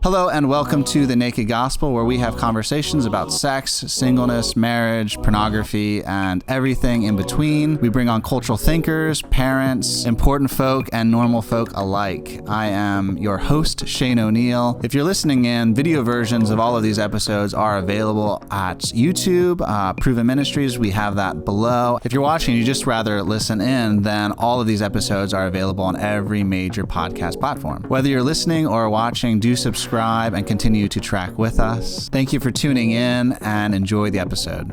Hello and welcome to The Naked Gospel, where we have conversations about sex, singleness, marriage, pornography, and everything in between. We bring on cultural thinkers, parents, important folk, and normal folk alike. I am your host, Shane O'Neill. If you're listening in, video versions of all of these episodes are available at YouTube, Proven Ministries. We have that below. If you're watching, you just rather listen in, then all of these episodes are available on every major podcast platform. Whether you're listening or watching, do subscribe and continue to track with us. Thank you for tuning in and enjoy the episode.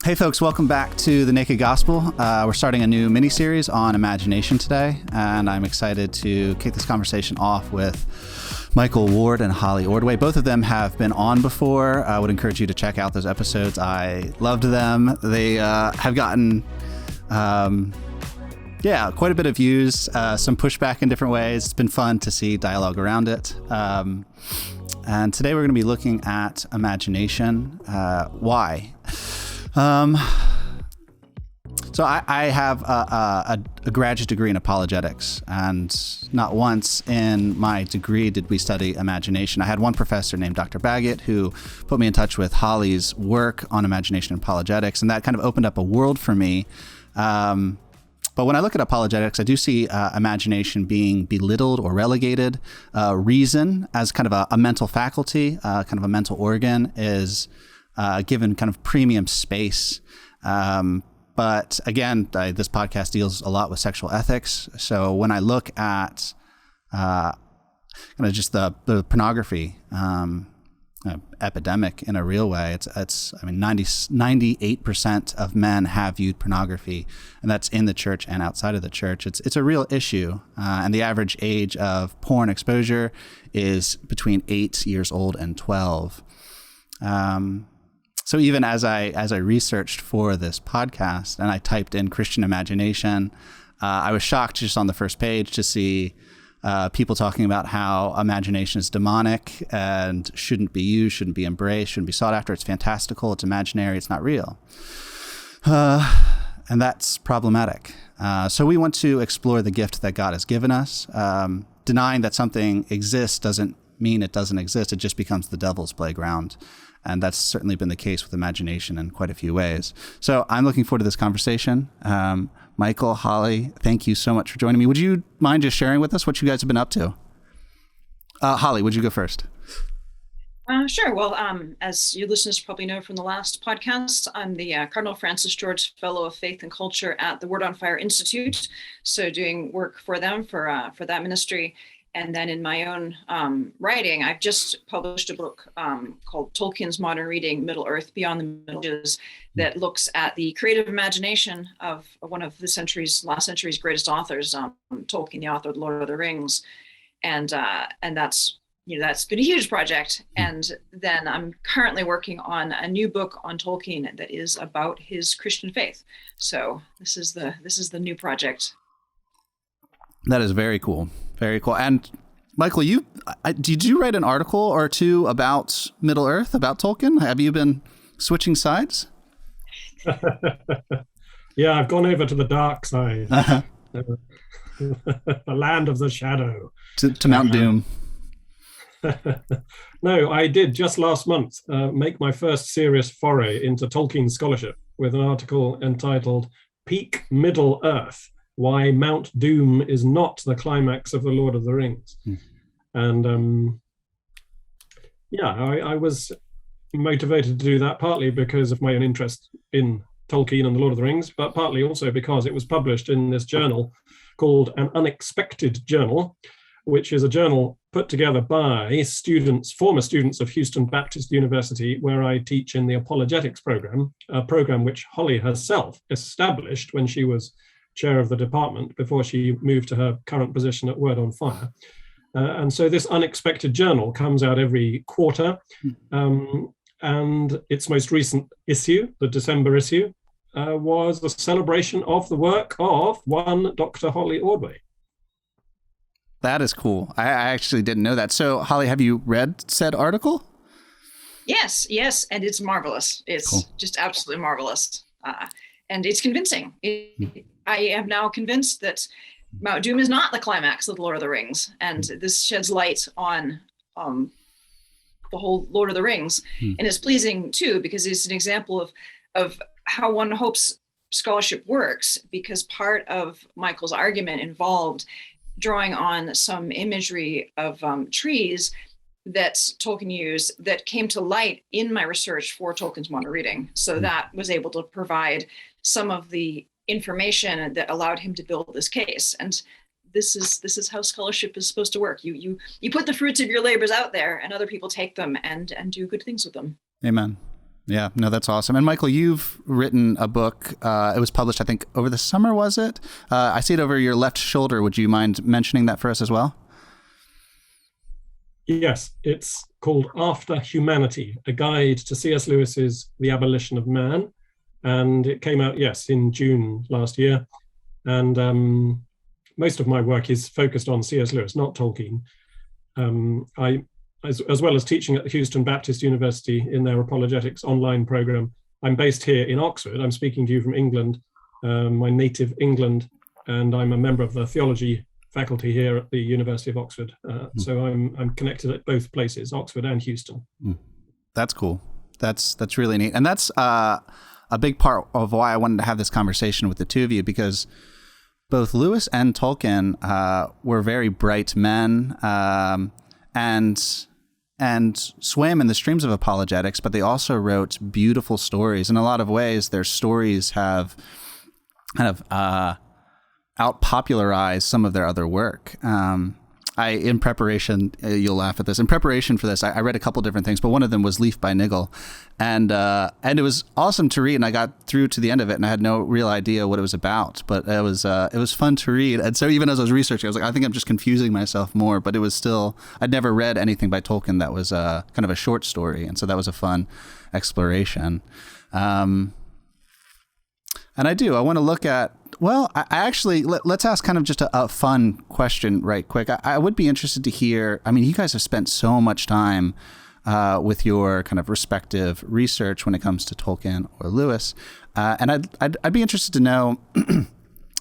Hey folks, welcome back to The Naked Gospel. We're starting a new mini-series on imagination today, and I'm excited to kick this conversation off with Michael Ward and Holly Ordway. Both of them have been on before. I would encourage you to check out those episodes. I loved them. They have gotten, quite a bit of views, some pushback in different ways. It's been fun to see dialogue around it. And today we're going to be looking at imagination. Why? So I have a graduate degree in apologetics, and not once in my degree did we study imagination. I had one professor named Dr. Baggett who put me in touch with Holly's work on imagination and apologetics, and that kind of opened up a world for me. But when I look at apologetics, I do see imagination being belittled or relegated. Reason as kind of a mental faculty, kind of a mental organ, is given kind of premium space. But again, this podcast deals a lot with sexual ethics. So when I look at kind of just the pornography epidemic in a real way, it's 98% of men have viewed pornography, and that's in the church and outside of the church. It's a real issue, and the average age of porn exposure is between 8 years old and 12. So even as I researched for this podcast and I typed in Christian imagination, I was shocked just on the first page to see people talking about how imagination is demonic and shouldn't be used, shouldn't be embraced, shouldn't be sought after. It's fantastical, it's imaginary, it's not real. And that's problematic. So we want to explore the gift that God has given us. Denying that something exists doesn't mean it doesn't exist. It just becomes the devil's playground. And that's certainly been the case with imagination in quite a few ways. So I'm looking forward to this conversation. Michael, Holly, thank you so much for joining me. Would you mind just sharing with us what you guys have been up to? Holly, would you go first? Sure. Well, as your listeners probably know from the last podcast, I'm the Cardinal Francis George Fellow of Faith and Culture at the Word on Fire Institute. So doing work for them for that ministry. And then in my own writing, I've just published a book called Tolkien's Modern Reading, Middle-earth, Beyond the Middle Ages, that looks at the creative imagination of one of last century's greatest authors, Tolkien, the author of Lord of the Rings. And that's been a huge project. And then I'm currently working on a new book on Tolkien that is about his Christian faith. So this is the new project. That is very cool. Very cool. And Michael, did you write an article or two about Middle-earth, about Tolkien? Have you been switching sides? Yeah, I've gone over to the dark side, the land of the shadow. To Mount Doom. No, I did just last month make my first serious foray into Tolkien scholarship with an article entitled Peak Middle-earth: Why Mount Doom is Not the Climax of The Lord of the Rings. And I was motivated to do that partly because of my own interest in Tolkien and The Lord of the Rings, but partly also because it was published in this journal called An Unexpected Journal, which is a journal put together by former students of Houston Baptist University, where I teach in the apologetics program, a program which Holly herself established when she was chair of the department before she moved to her current position at Word on Fire. And so this Unexpected Journal comes out every quarter. And its most recent issue, the December issue, was a celebration of the work of one Dr. Holly Ordway. That is cool. I actually didn't know that. So Holly, have you read said article? Yes, and it's marvelous. It's cool. Just absolutely marvelous. And it's convincing. I am now convinced that Mount Doom is not the climax of the Lord of the Rings, and this sheds light on the whole Lord of the Rings, and it's pleasing too because it's an example of how one hopes scholarship works. Because part of Michael's argument involved drawing on some imagery of trees that Tolkien used that came to light in my research for Tolkien's Modern Reading. So that was able to provide some of the information that allowed him to build this case. And this is how scholarship is supposed to work. You put the fruits of your labors out there, and other people take them and do good things with them. Amen. Yeah, no, that's awesome. And Michael, you've written a book. It was published, I think, over the summer, was it? I see it over your left shoulder. Would you mind mentioning that for us as well? Yes, it's called After Humanity, a guide to C.S. Lewis's The Abolition of Man. And it came out, yes, in June last year. And most of my work is focused on C.S. Lewis, not Tolkien. As well as teaching at the Houston Baptist University in their apologetics online program, I'm based here in Oxford. I'm speaking to you from England, my native England, and I'm a member of the theology faculty here at the University of Oxford. So I'm connected at both places, Oxford and Houston. That's cool. That's really neat. And that's a big part of why I wanted to have this conversation with the two of you, because both Lewis and Tolkien were very bright men and swam in the streams of apologetics, but they also wrote beautiful stories. In a lot of ways, their stories have kind of out-popularized some of their other work. In preparation, you'll laugh at this. In preparation for this, I read a couple different things, but one of them was Leaf by Niggle, and it was awesome to read. And I got through to the end of it, and I had no real idea what it was about, but it was fun to read. And so even as I was researching, I was like, I think I'm just confusing myself more. But it was still, I'd never read anything by Tolkien that was kind of a short story, and so that was a fun exploration. And I want to look at. Well, I actually, let's ask kind of just a fun question right quick. I would be interested to hear, I mean, you guys have spent so much time with your kind of respective research when it comes to Tolkien or Lewis. And I'd be interested to know,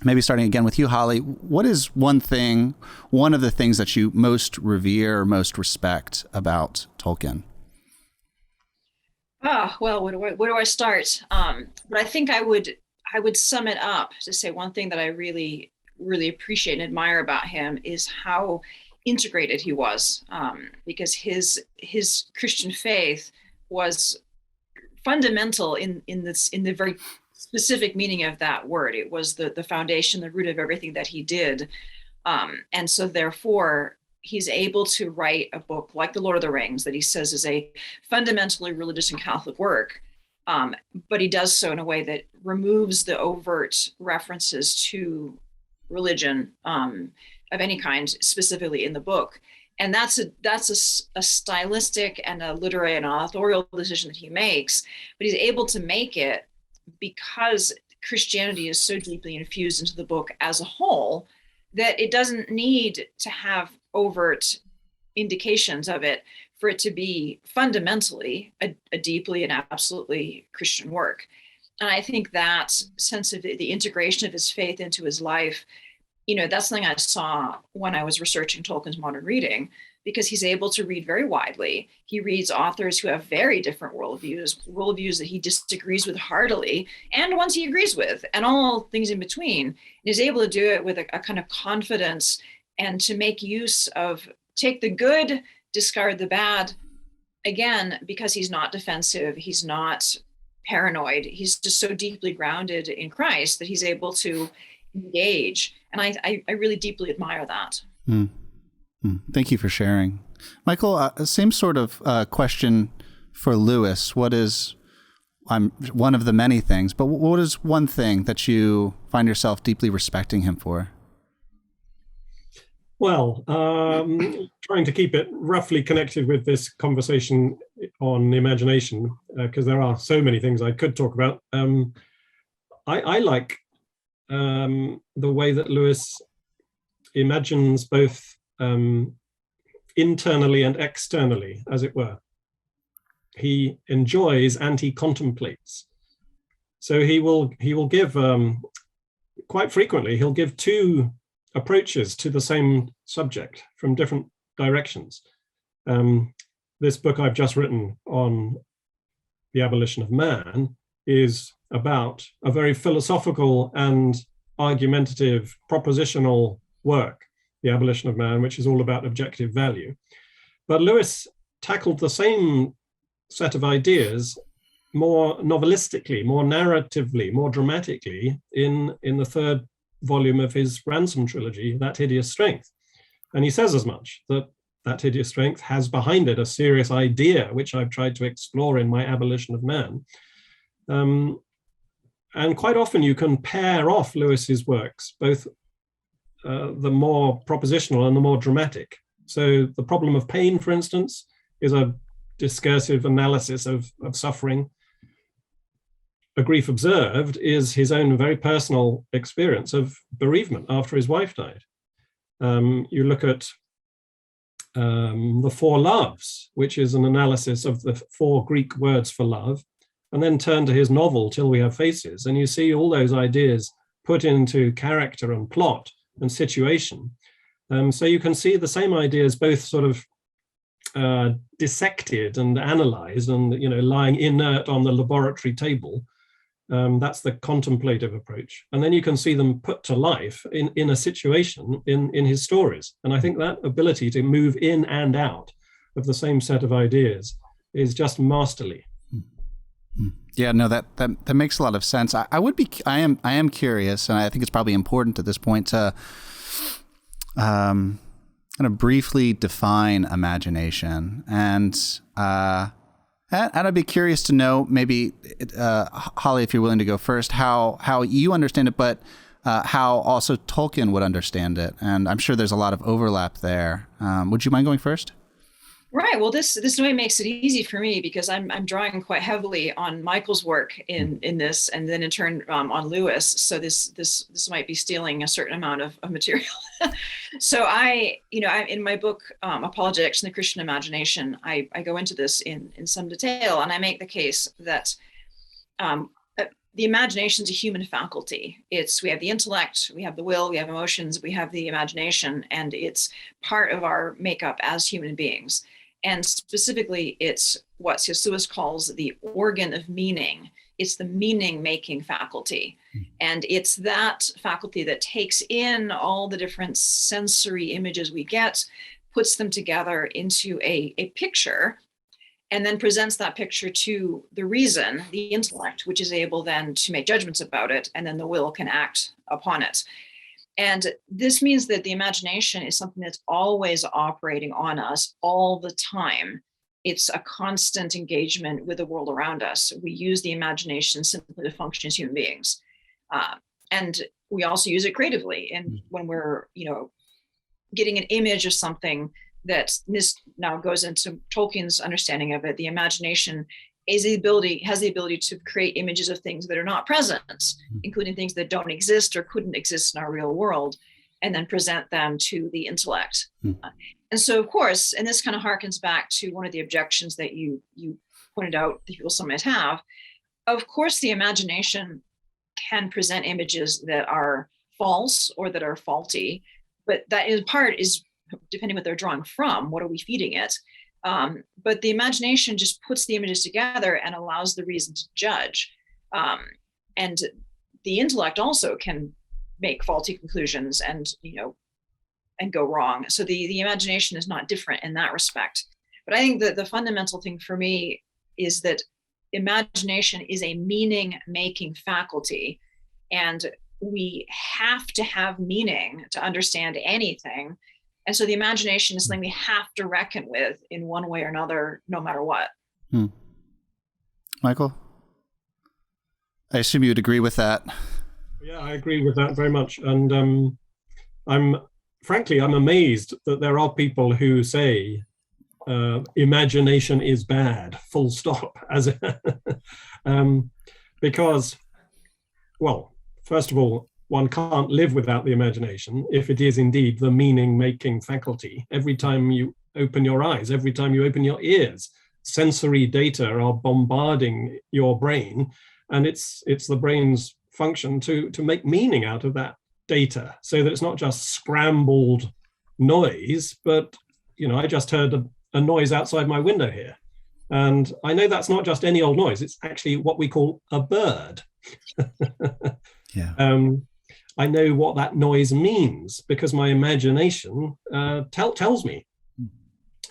maybe starting again with you, Holly, what is one of the things that you most revere or most respect about Tolkien? Well, where do I start? But I think I would sum it up to say one thing that I really, really appreciate and admire about him is how integrated he was, because his Christian faith was fundamental in the very specific meaning of that word. It was the foundation, the root of everything that he did, and so therefore he's able to write a book like The Lord of the Rings that he says is a fundamentally religious and Catholic work. But he does so in a way that removes the overt references to religion of any kind, specifically in the book. And that's a stylistic and a literary and authorial decision that he makes. But he's able to make it because Christianity is so deeply infused into the book as a whole that it doesn't need to have overt indications of it for it to be fundamentally a deeply and absolutely Christian work. And I think that sense of the integration of his faith into his life, that's something I saw when I was researching Tolkien's Modern Reading, because he's able to read very widely. He reads authors who have very different worldviews that he disagrees with heartily, and ones he agrees with, and all things in between. And he's able to do it with a kind of confidence and to make use of, take the good, discard the bad, again, because he's not defensive, he's not paranoid, he's just so deeply grounded in Christ that he's able to engage. And I really deeply admire that. Thank you for sharing. Michael, same sort of question for Lewis. I'm one of the many things, but what is one thing that you find yourself deeply respecting him for? Well, trying to keep it roughly connected with this conversation on imagination, because there are so many things I could talk about. I like the way that Lewis imagines both internally and externally, as it were. He enjoys and he contemplates. So he will give quite frequently, he'll give two approaches to the same subject from different directions. This book I've just written on the abolition of man is about a very philosophical and argumentative propositional work, The Abolition of Man, which is all about objective value. But Lewis tackled the same set of ideas more novelistically, more narratively, more dramatically in the third volume of his Ransom trilogy, That Hideous Strength. And he says as much, that hideous strength has behind it a serious idea, which I've tried to explore in my Abolition of Man. And quite often you can pair off Lewis's works, both the more propositional and the more dramatic. So The Problem of Pain, for instance, is a discursive analysis of suffering. A Grief Observed is his own very personal experience of bereavement after his wife died. You look at The Four Loves, which is an analysis of the four Greek words for love, and then turn to his novel, Till We Have Faces, and you see all those ideas put into character and plot and situation. So you can see the same ideas both sort of dissected and analyzed and, lying inert on the laboratory table. That's the contemplative approach. And then you can see them put to life in a situation in his stories. And I think that ability to move in and out of the same set of ideas is just masterly. Yeah, no, that makes a lot of sense. I am curious, and I think it's probably important at this point to kind of briefly define imagination, and I'd be curious to know, maybe Holly, if you're willing to go first, how you understand it, but how also Tolkien would understand it, and I'm sure there's a lot of overlap there. Would you mind going first? Right. Well, this way makes it easy for me because I'm drawing quite heavily on Michael's work in this, and then in turn on Lewis. So this might be stealing a certain amount of material. So I in my book Apologetics and the Christian Imagination, I go into this in some detail, and I make the case that the imagination is a human faculty. We have the intellect, we have the will, we have emotions, we have the imagination, and it's part of our makeup as human beings. And specifically, it's what C.S. Lewis calls the organ of meaning. It's the meaning-making faculty. And it's that faculty that takes in all the different sensory images we get, puts them together into a picture, and then presents that picture to the reason, the intellect, which is able then to make judgments about it, and then the will can act upon it. And this means that the imagination is something that's always operating on us all the time. It's a constant engagement with the world around us. We use the imagination simply to function as human beings. And we also use it creatively. And when we're, getting an image of something, that this now goes into Tolkien's understanding of it, the imagination has the ability to create images of things that are not present, including things that don't exist or couldn't exist in our real world, and then present them to the intellect. And so, of course, and this kind of harkens back to one of the objections that you pointed out that some might have. Of course, the imagination can present images that are false or that are faulty, but that in part is depending what they're drawing from. What are we feeding it? But the imagination just puts the images together and allows the reason to judge. And the intellect also can make faulty conclusions and go wrong. So the imagination is not different in that respect. But I think that the fundamental thing for me is that imagination is a meaning-making faculty, and we have to have meaning to understand anything. And so the imagination is something we have to reckon with in one way or another, no matter what. Michael, I assume you would agree with that. Yeah, I agree with that very much. And I'm amazed that there are people who say imagination is bad, full stop, because, well, first of all, one can't live without the imagination if it is indeed the meaning-making faculty. Every time you open your eyes, every time you open your ears, sensory data are bombarding your brain, and it's the brain's function to make meaning out of that data, so that it's not just scrambled noise, but I just heard a noise outside my window here, and I know that's not just any old noise. It's actually what we call a bird. Yeah. I know what that noise means because my imagination tells me.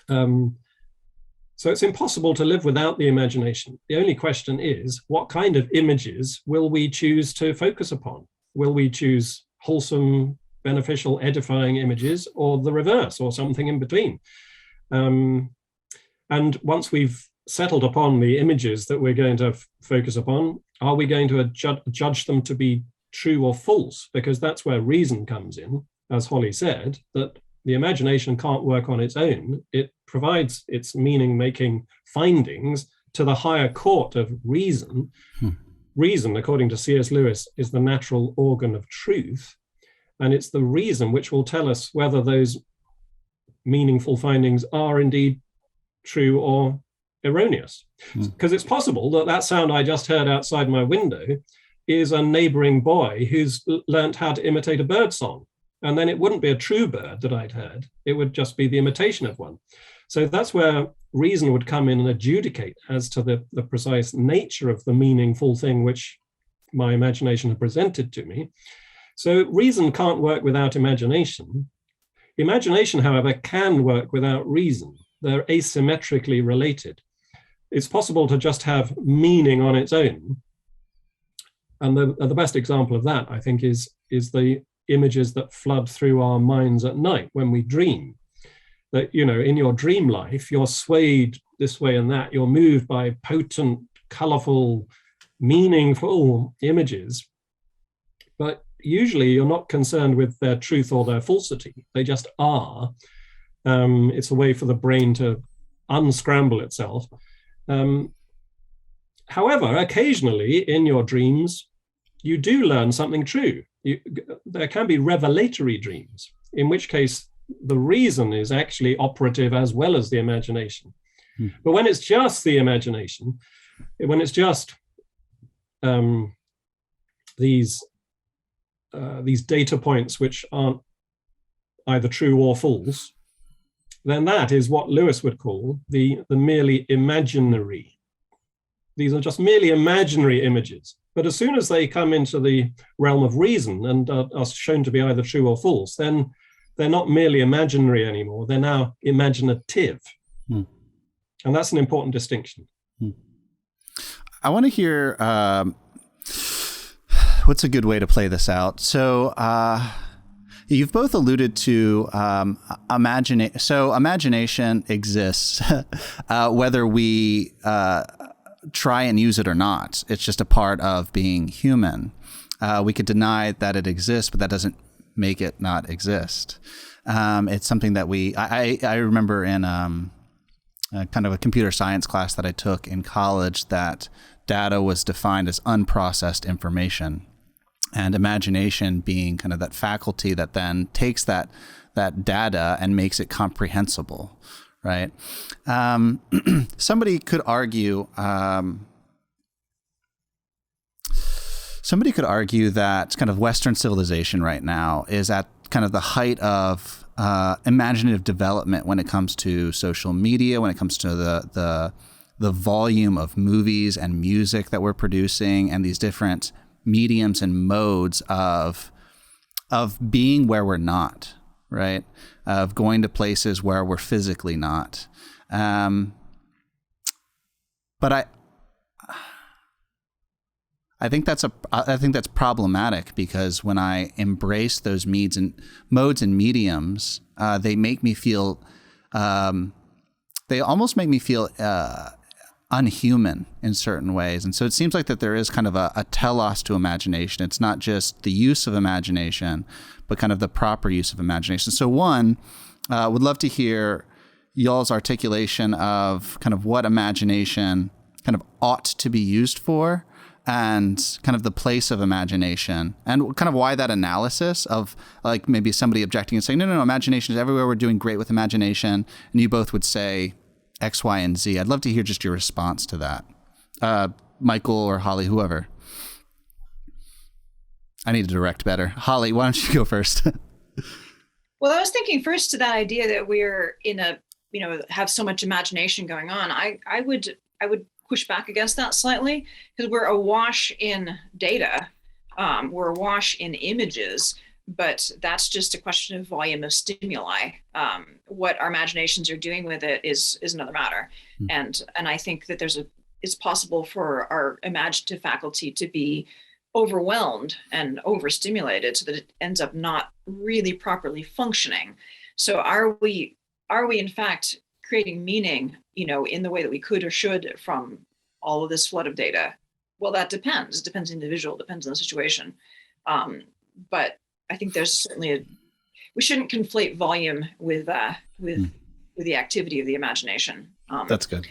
So it's impossible to live without the imagination. The only question is, what kind of images will we choose to focus upon? Will we choose wholesome, beneficial, edifying images, or the reverse, or something in between? And once we've settled upon the images that we're going to focus upon, are we going to judge them to be true or false? Because that's where reason comes in, as Holly said, that the imagination can't work on its own. It provides its meaning-making findings to the higher court of reason. Reason, according to C.S. Lewis, is the natural organ of truth. And it's the reason which will tell us whether those meaningful findings are indeed true or erroneous. Because it's possible that sound I just heard outside my window is a neighboring boy who's learnt how to imitate a bird song. And then it wouldn't be a true bird that I'd heard. It would just be the imitation of one. So that's where reason would come in and adjudicate as to the precise nature of the meaningful thing which my imagination had presented to me. So reason can't work without imagination. Imagination, however, can work without reason. They're asymmetrically related. It's possible to just have meaning on its own. And the best example of that, I think, is the images that flood through our minds at night when we dream. That, in your dream life, you're swayed this way and that. You're moved by potent, colorful, meaningful images. But usually you're not concerned with their truth or their falsity. They just are. It's a way for the brain to unscramble itself. However, occasionally in your dreams, you do learn something true. There can be revelatory dreams, in which case the reason is actually operative as well as the imagination. But when it's just the imagination, when it's just these data points which aren't either true or false, then that is what Lewis would call the merely imaginary. These are just merely imaginary images. But as soon as they come into the realm of reason and are shown to be either true or false, then they're not merely imaginary anymore. They're now imaginative. And that's an important distinction. I want to hear, what's a good way to play this out? So you've both alluded to imagination. So imagination exists, whether we try and use it or not. It's just a part of being human. We could deny that it exists, but that doesn't make it not exist. It's something that I remember in kind of a computer science class that I took in college, that data was defined as unprocessed information, and imagination being kind of that faculty that then takes that data and makes it comprehensible. Right. Somebody could argue that kind of Western civilization right now is at kind of the height of imaginative development when it comes to social media, when it comes to the volume of movies and music that we're producing, and these different mediums and modes of being where we're not. Right, of going to places where we're physically not, but I think that's problematic, because when I embrace those modes and mediums, they make me feel, they almost make me feel unhuman in certain ways. And so it seems like that there is kind of a telos to imagination. It's not just the use of imagination, but kind of the proper use of imagination. So would love to hear y'all's articulation of kind of what imagination kind of ought to be used for, and kind of the place of imagination, and kind of why that analysis of, like, maybe somebody objecting and saying, no, imagination is everywhere, we're doing great with imagination, and you both would say X, Y, and Z. I'd love to hear just your response to that. Michael or Holly, whoever. I need to direct better. Holly, why don't you go first? Well, I was thinking first to that idea that we're in a, have so much imagination going on. I would push back against that slightly, because we're awash in data, we're awash in images, but that's just a question of volume of stimuli. What our imaginations are doing with it is another matter. And I think that it's possible for our imaginative faculty to be overwhelmed and overstimulated so that it ends up not really properly functioning. So are we in fact creating meaning, in the way that we could or should from all of this flood of data? Well, that depends. It depends on the individual, depends on the situation. But I think there's certainly we shouldn't conflate volume with the activity of the imagination. That's good.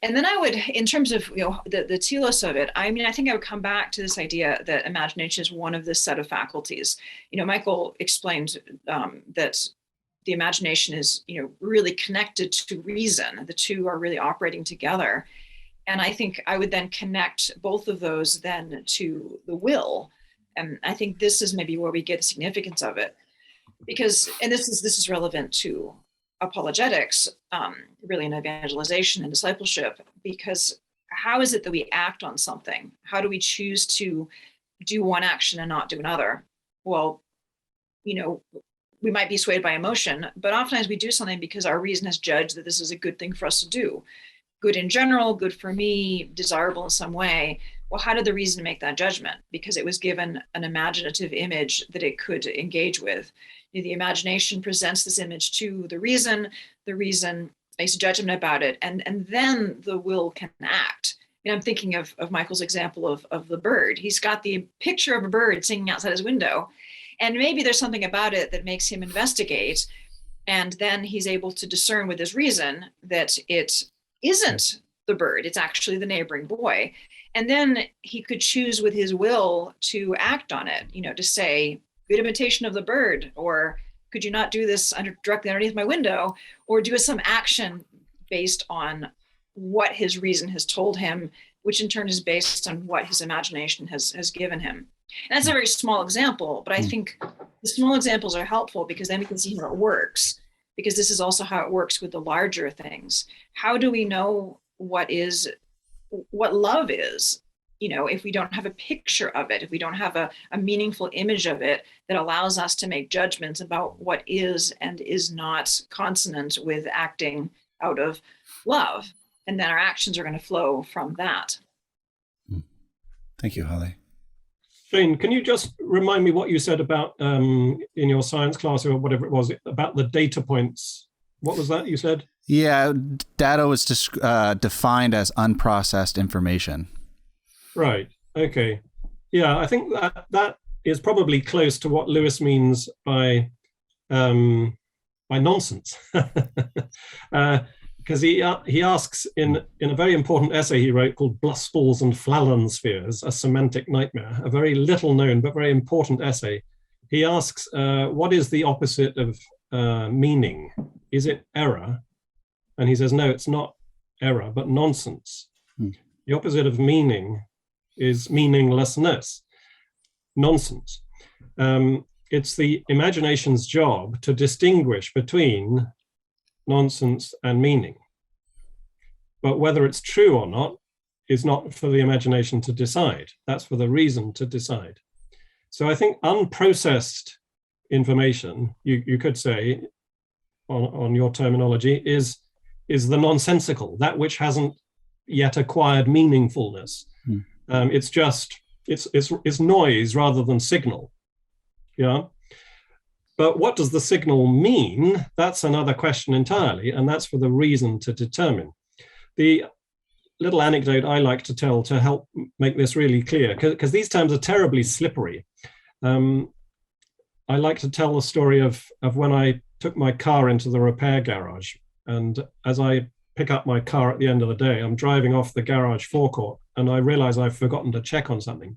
And then I would, in terms of the telos of it, I think I would come back to this idea that imagination is one of the set of faculties. Michael explained that the imagination is really connected to reason. The two are really operating together. And I think I would then connect both of those then to the will. And I think this is maybe where we get the significance of it, because, and this is relevant to apologetics, really in evangelization and discipleship, because how is it that we act on something? How do we choose to do one action and not do another? Well, we might be swayed by emotion, but oftentimes we do something because our reason has judged that this is a good thing for us to do. Good in general, good for me, desirable in some way. Well, how did the reason make that judgment? Because it was given an imaginative image that it could engage with. The imagination presents this image to the reason makes a judgment about it, and then the will can act. I'm thinking of Michael's example of the bird. He's got the picture of a bird singing outside his window, and maybe there's something about it that makes him investigate, and then he's able to discern with his reason that it isn't the bird, it's actually the neighboring boy. And then he could choose with his will to act on it, to say, good imitation of the bird, or could you not do this directly underneath my window, or do some action based on what his reason has told him, which in turn is based on what his imagination has given him. And that's a very small example, but I think the small examples are helpful because then we can see how it works, because this is also how it works with the larger things. How do we know what love is? If we don't have a picture of it, if we don't have a meaningful image of it that allows us to make judgments about what is and is not consonant with acting out of love, and then our actions are going to flow from that. Thank you, Holly. Jane, can you just remind me what you said about in your science class or whatever it was about the data points? What was that you said? Yeah, data was defined as unprocessed information. Right. Okay. Yeah, I think that is probably close to what Lewis means by nonsense, because he asks in a very important essay he wrote called "Bluspals and Flallenspheres: A Semantic Nightmare," a very little known but very important essay. He asks, what is the opposite of meaning? Is it error? And he says, no, it's not error, but nonsense. The opposite of meaning is meaninglessness, nonsense. It's the imagination's job to distinguish between nonsense and meaning. But whether it's true or not is not for the imagination to decide. That's for the reason to decide. So I think unprocessed information, you could say, on your terminology, is the nonsensical, that which hasn't yet acquired meaningfulness. It's just it's noise rather than signal. Yeah. But what does the signal mean? That's another question entirely, and that's for the reason to determine. The little anecdote I like to tell to help make this really clear, because these terms are terribly slippery. I like to tell the story of when I took my car into the repair garage, and as I pick up my car at the end of the day, I'm driving off the garage forecourt, and I realize I've forgotten to check on something.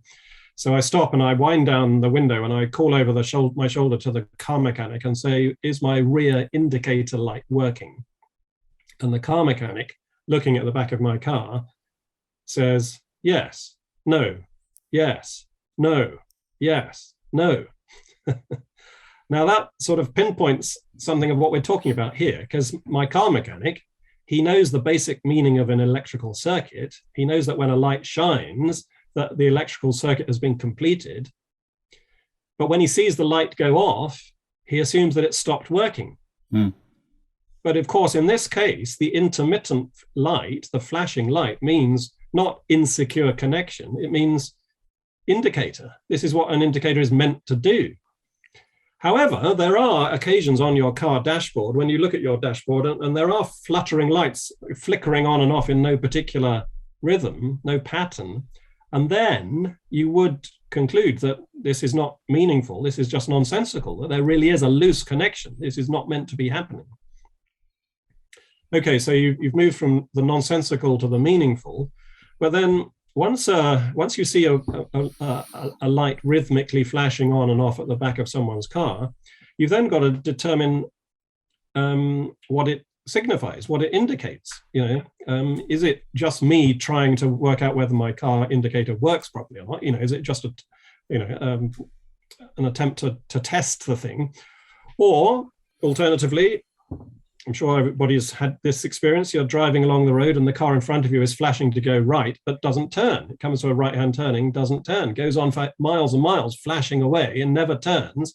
So I stop and I wind down the window and I call over my shoulder to the car mechanic and say, is my rear indicator light working? And the car mechanic, looking at the back of my car, says, yes, no, yes, no, yes, no. Now that sort of pinpoints something of what we're talking about here, because my car mechanic, he knows the basic meaning of an electrical circuit. He knows that when a light shines, that the electrical circuit has been completed. But when he sees the light go off, he assumes that it stopped working. Mm. But of course, in this case, the intermittent light, the flashing light, means not insecure connection. It means indicator. This is what an indicator is meant to do. However, there are occasions on your car dashboard when you look at your dashboard and there are fluttering lights flickering on and off in no particular rhythm, no pattern. And then you would conclude that this is not meaningful. This is just nonsensical, that there really is a loose connection. This is not meant to be happening. Okay, so you've moved from the nonsensical to the meaningful, but then once you see a light rhythmically flashing on and off at the back of someone's car, you've then got to determine what it signifies, what it indicates. Is it just me trying to work out whether my car indicator works properly or not? Is it just an attempt to test the thing, or alternatively, I'm sure everybody's had this experience. You're driving along the road and the car in front of you is flashing to go right, but doesn't turn. It comes to a right-hand turning, doesn't turn, goes on for miles and miles, flashing away and never turns.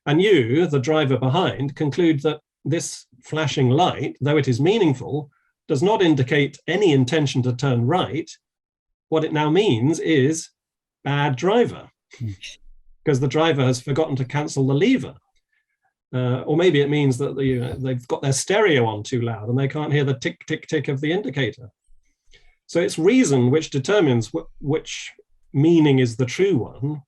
And you, the driver behind, conclude that this flashing light, though it is meaningful, does not indicate any intention to turn right. What it now means is bad driver, because the driver has forgotten to cancel the lever. Or maybe it means that they've got their stereo on too loud and they can't hear the tick, tick, tick of the indicator. So it's reason which determines which meaning is the true one,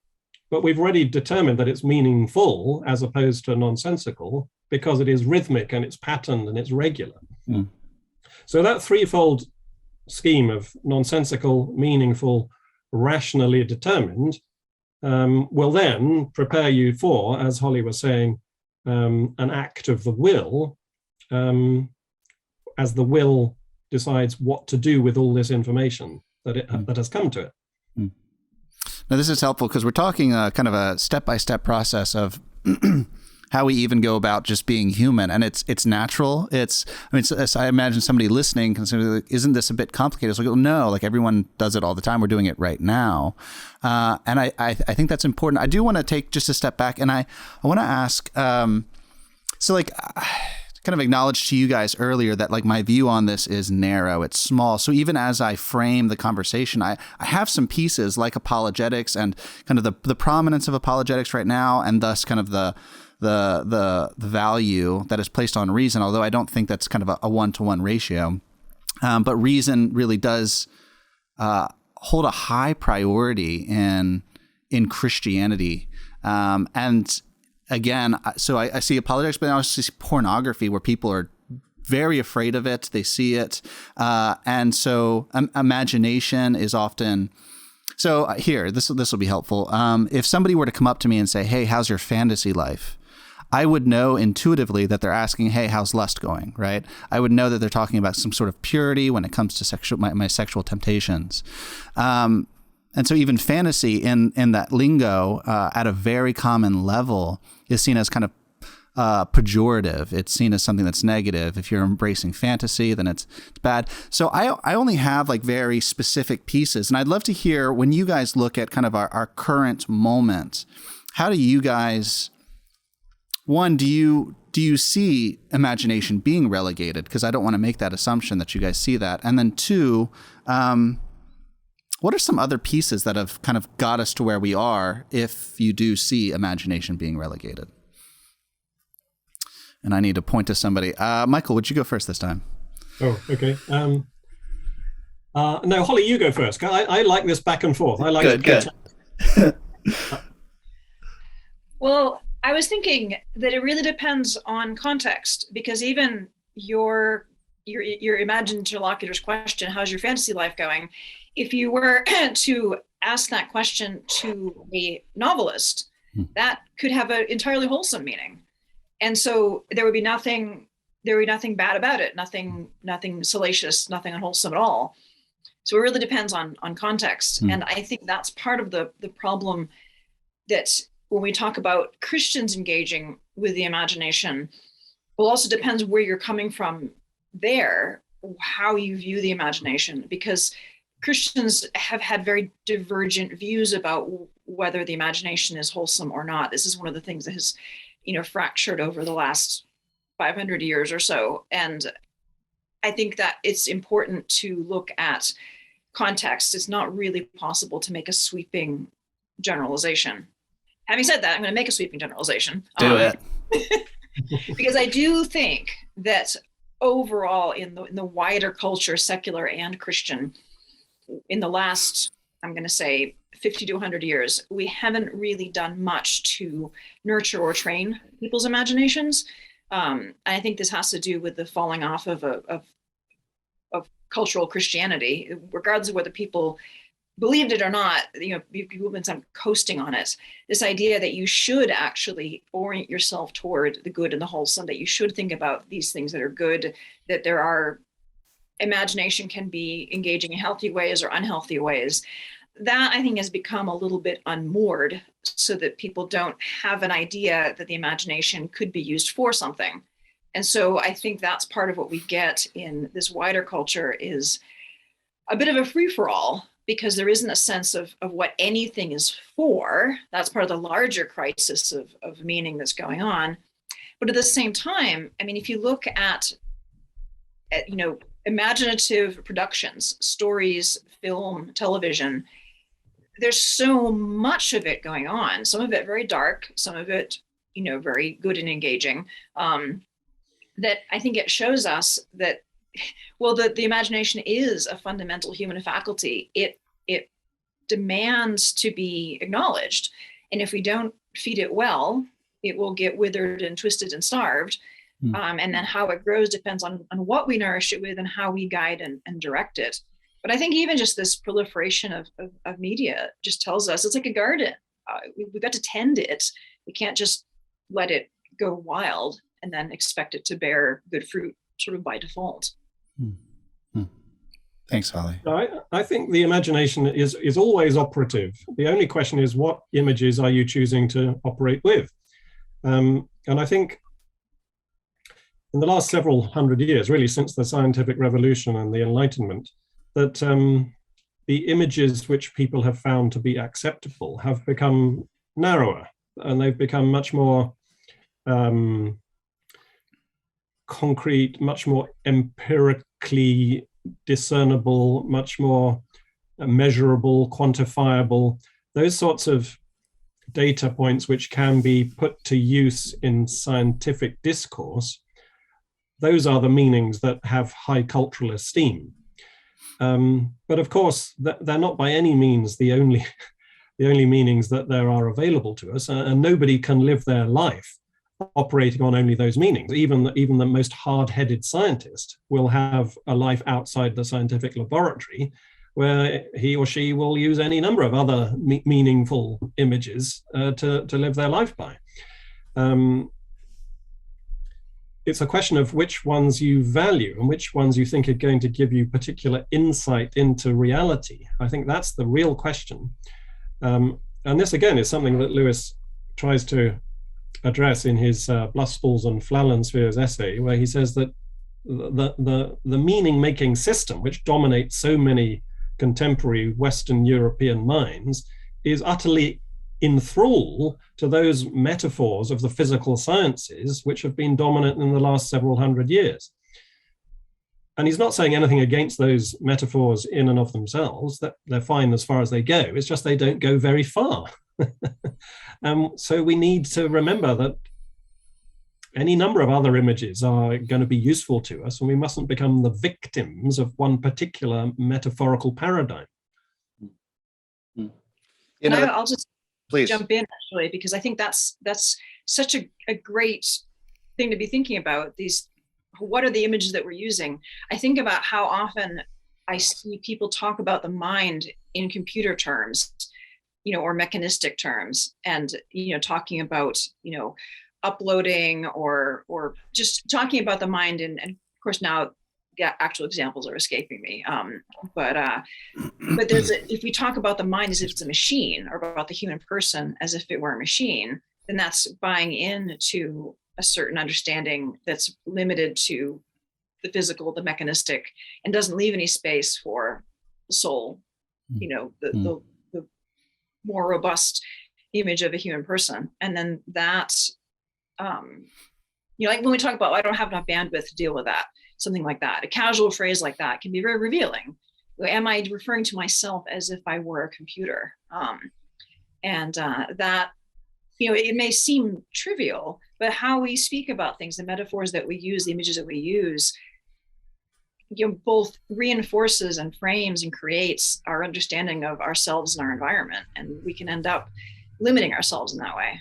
but we've already determined that it's meaningful as opposed to nonsensical because it is rhythmic and it's patterned and it's regular. Mm. So that threefold scheme of nonsensical, meaningful, rationally determined will then prepare you for, as Holly was saying, an act of the will, as the will decides what to do with all this information that has come to it. Now, this is helpful because we're talking kind of a step-by-step process of how we even go about just being human, and it's natural. I imagine somebody listening can say, "Isn't this a bit complicated?" It's like, no, like everyone does it all the time. We're doing it right now, and I think that's important. I do want to take just a step back, and I want to ask. Kind of acknowledged to you guys earlier that like my view on this is narrow, it's small. So even as I frame the conversation, I have some pieces like apologetics and kind of the prominence of apologetics right now, and thus kind of the value that is placed on reason, although I don't think that's kind of a one-to-one ratio. But reason really does hold a high priority in Christianity. And again, so I see apologetics, but I also see pornography where people are very afraid of it. They see it. And so imagination is often... So here, this will be helpful. If somebody were to come up to me and say, "Hey, how's your fantasy life?" I would know intuitively that they're asking, "Hey, how's lust going?" Right? I would know that they're talking about some sort of purity when it comes to my sexual temptations. And so even fantasy in that lingo at a very common level is seen as kind of pejorative. It's seen as something that's negative. If you're embracing fantasy, then it's bad. So I only have like very specific pieces, and I'd love to hear when you guys look at kind of our current moment, how do you guys, one, do you see imagination being relegated? Because I don't want to make that assumption that you guys see that. And then two, what are some other pieces that have kind of got us to where we are if you do see imagination being relegated? And I need to point to somebody. Michael, would you go first this time? Oh, okay. No, Holly, you go first. I like this back and forth. I like it. Good. Well, I was thinking that it really depends on context, because even your imagined interlocutor's question, "How's your fantasy life going?" If you were to ask that question to a novelist, that could have an entirely wholesome meaning. And so there would be nothing bad about it, nothing salacious, nothing unwholesome at all. So it really depends on context. And I think that's part of the problem that when we talk about Christians engaging with the imagination, well, also depends where you're coming from there, how you view the imagination, because Christians have had very divergent views about whether the imagination is wholesome or not. This is one of the things that has, fractured over the last 500 years or so. And I think that it's important to look at context. It's not really possible to make a sweeping generalization. Having said that, I'm going to make a sweeping generalization. Do it. Because I do think that overall in the wider culture, secular and Christian, in the last, I'm going to say 50 to 100 years, we haven't really done much to nurture or train people's imaginations. I think this has to do with the falling off of cultural Christianity, regardless of whether people believed it or not. People have been coasting on it. This idea that you should actually orient yourself toward the good and the wholesome, that you should think about these things that are good, that there are imagination can be engaging in healthy ways or unhealthy ways. That I think has become a little bit unmoored, so that people don't have an idea that the imagination could be used for something. And so I think that's part of what we get in this wider culture is a bit of a free-for-all, because there isn't a sense of what anything is for. That's part of the larger crisis of meaning that's going on. But at the same time, I mean, if you look at imaginative productions, stories, film, television, there's so much of it going on. Some of it very dark, some of it, very good and engaging. That I think it shows us that, well, the imagination is a fundamental human faculty. It demands to be acknowledged. And if we don't feed it well, it will get withered and twisted and starved. And then how it grows depends on what we nourish it with and how we guide and direct it. But I think even just this proliferation of media just tells us it's like a garden. We've got to tend it. We can't just let it go wild and then expect it to bear good fruit sort of by default. Thanks, Holly. I think the imagination is always operative. The only question is, what images are you choosing to operate with? And I think in the last several hundred years, really since the scientific revolution and the Enlightenment, that the images which people have found to be acceptable have become narrower, and they've become much more concrete, much more empirically discernible, much more measurable, quantifiable, those sorts of data points which can be put to use in scientific discourse. Those are the meanings that have high cultural esteem. But of course, they're not by any means the only meanings that there are available to us, and nobody can live their life operating on only those meanings. Even the most hard-headed scientist will have a life outside the scientific laboratory, where he or she will use any number of other meaningful images to live their life by. It's a question of which ones you value and which ones you think are going to give you particular insight into reality. I think that's the real question. And this, again, is something that Lewis tries to address in his Bluspools and Flallanspheres essay, where he says that the meaning-making system, which dominates so many contemporary Western European minds, is utterly in thrall to those metaphors of the physical sciences which have been dominant in the last several hundred years. And he's not saying anything against those metaphors in and of themselves, that they're fine as far as they go. It's just they don't go very far. So we need to remember that any number of other images are going to be useful to us, and we mustn't become the victims of one particular metaphorical paradigm. I'll just please jump in, actually, because I think that's such a great thing to be thinking about. What are the images that we're using? I think about how often I see people talk about the mind in computer terms, or mechanistic terms, and talking about uploading or just talking about the mind, and of course now actual examples are escaping me. But if we talk about the mind as if it's a machine, or about the human person as if it were a machine, then that's buying into a certain understanding that's limited to the physical, the mechanistic, and doesn't leave any space for the soul, the more robust image of a human person. And then that, like when we talk about, I don't have enough bandwidth to deal with that, something like that, a casual phrase like that can be very revealing. Am I referring to myself as if I were a computer? That, it may seem trivial, but how we speak about things, the metaphors that we use, the images that we use, both reinforces and frames and creates our understanding of ourselves and our environment. And we can end up limiting ourselves in that way.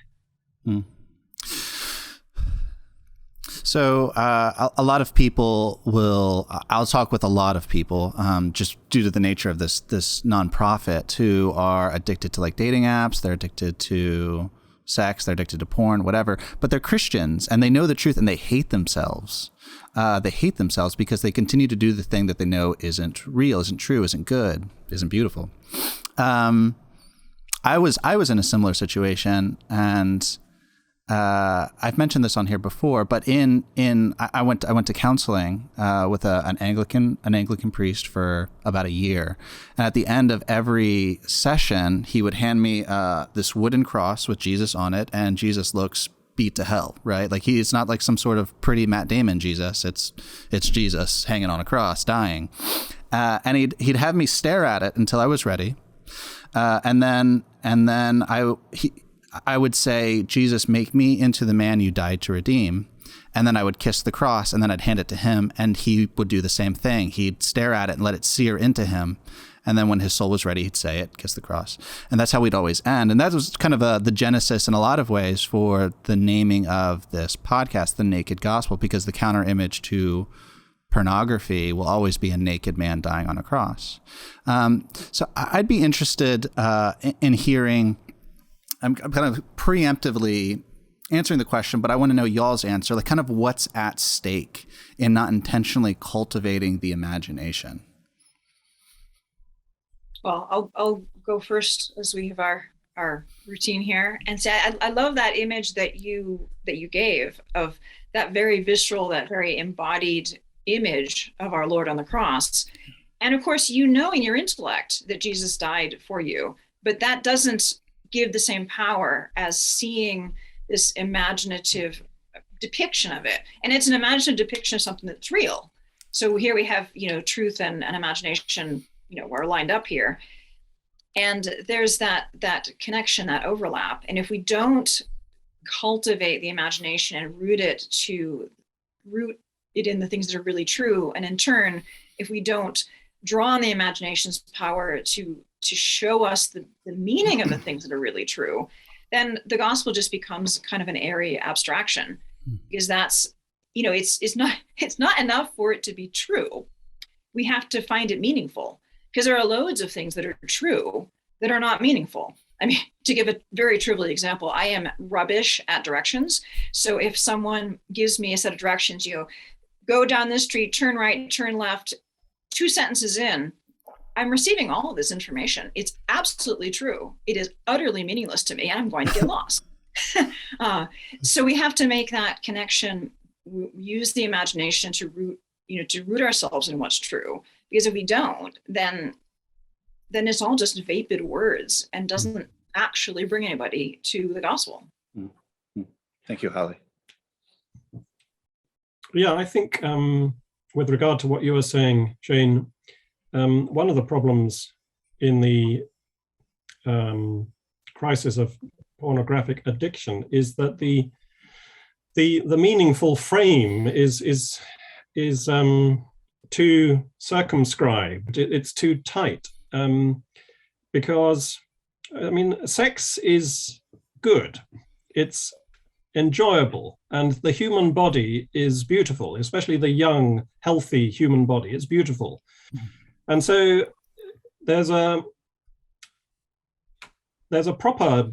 So a lot of people I'll talk with a lot of people just due to the nature of this nonprofit, who are addicted to like dating apps. They're addicted to sex, they're addicted to porn, whatever, but they're Christians and they know the truth and they hate themselves. They hate themselves because they continue to do the thing that they know isn't real, isn't true, isn't good, isn't beautiful. I was in a similar situation, and I've mentioned this on here before, but I went to counseling with an Anglican priest for about a year, and at the end of every session, he would hand me this wooden cross with Jesus on it, and Jesus looks beat to hell, right? Like it's not like some sort of pretty Matt Damon Jesus. It's Jesus hanging on a cross, dying, and he'd have me stare at it until I was ready, and then I would say, Jesus, make me into the man you died to redeem. And then I would kiss the cross, and then I'd hand it to him, and he would do the same thing. He'd stare at it and let it sear into him. And then when his soul was ready, he'd say it, kiss the cross. And that's how we'd always end. And that was kind of the genesis in a lot of ways for the naming of this podcast, The Naked Gospel, because the counter image to pornography will always be a naked man dying on a cross. So I'd be interested in hearing, I'm kind of preemptively answering the question, but I want to know y'all's answer, like kind of what's at stake in not intentionally cultivating the imagination. Well, I'll go first, as we have our routine here, and say I love that image that you gave of that very visceral, that very embodied image of our Lord on the cross. And of course, in your intellect that Jesus died for you, but that doesn't give the same power as seeing this imaginative depiction of it. And it's an imaginative depiction of something that's real. So here we have, truth and imagination, we're lined up here. And there's that connection, that overlap. And if we don't cultivate the imagination and root it in the things that are really true, and in turn, if we don't draw on the imagination's power to show us the meaning of the things that are really true, then the gospel just becomes kind of an airy abstraction, because that's, it's not enough for it to be true. We have to find it meaningful, because there are loads of things that are true that are not meaningful. I mean, to give a very trivial example, I am rubbish at directions. So if someone gives me a set of directions, go down this street, turn right, turn left, 2 sentences in, I'm receiving all of this information. It's absolutely true. It is utterly meaningless to me, and I'm going to get lost. So we have to make that connection, use the imagination to root ourselves in what's true. Because if we don't, then it's all just vapid words and doesn't actually bring anybody to the gospel. Thank you, Holly. Yeah, I think with regard to what you were saying, Shane, one of the problems in the crisis of pornographic addiction is that the meaningful frame is too circumscribed. It's too tight, because sex is good. It's enjoyable, and the human body is beautiful, especially the young, healthy human body. It's beautiful. And so there's a proper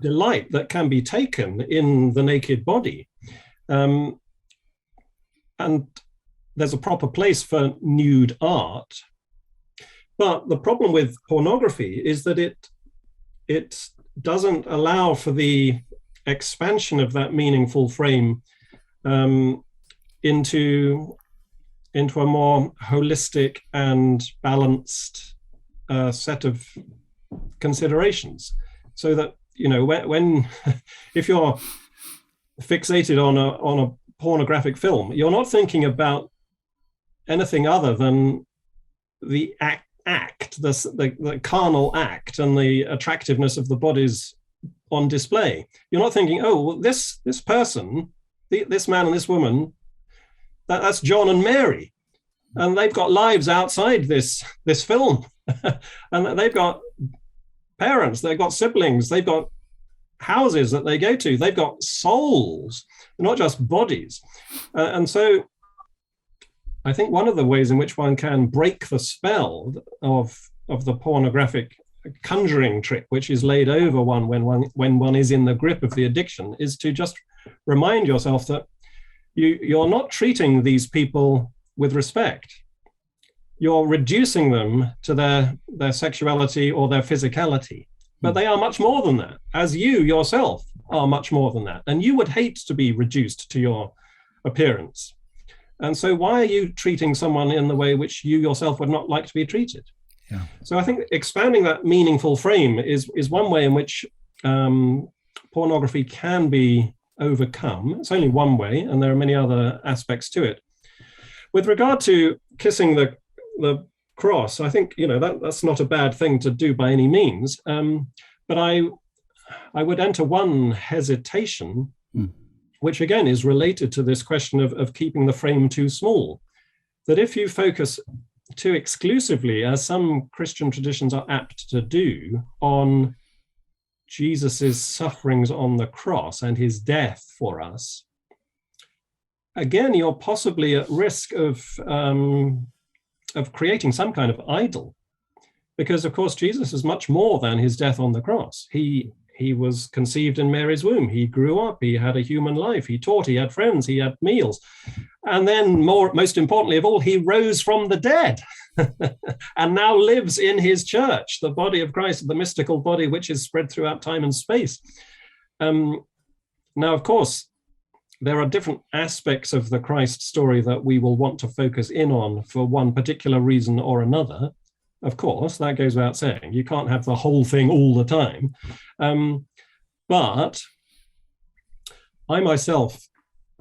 delight that can be taken in the naked body. And there's a proper place for nude art. But the problem with pornography is that it doesn't allow for the expansion of that meaningful frame into a more holistic and balanced set of considerations. So that, you know, when if you're fixated on a pornographic film, you're not thinking about anything other than the act, the carnal act, and the attractiveness of the bodies on display. You're not thinking, oh, well, this person, this man and this woman, that's John and Mary, and they've got lives outside this film, and they've got parents, they've got siblings, they've got houses that they go to, they've got souls, not just bodies. And so I think one of the ways in which one can break the spell of the pornographic conjuring trick, which is laid over one when one is in the grip of the addiction, is to just remind yourself that you're not treating these people with respect. You're reducing them to their sexuality or their physicality. But they are much more than that, as you yourself are much more than that. And you would hate to be reduced to your appearance. And so why are you treating someone in the way which you yourself would not like to be treated? Yeah. So I think expanding that meaningful frame is one way in which pornography can be overcome. It's only one way, and there are many other aspects to it. With regard to kissing the cross, I think, you know, that's not a bad thing to do by any means. But I would enter one hesitation, which again is related to this question of keeping the frame too small. That if you focus too exclusively, as some Christian traditions are apt to do, on Jesus's sufferings on the cross and his death for us, again, you're possibly at risk of creating some kind of idol, because of course Jesus is much more than his death on the cross. He was conceived in Mary's womb. He grew up. He had a human life. He taught. He had friends. He had meals, and then most importantly of all, he rose from the dead, and now lives in his church, the body of Christ, the mystical body which is spread throughout time and space. Now, of course, there are different aspects of the Christ story that we will want to focus in on for one particular reason or another. Of course, that goes without saying. You can't have the whole thing all the time. But I myself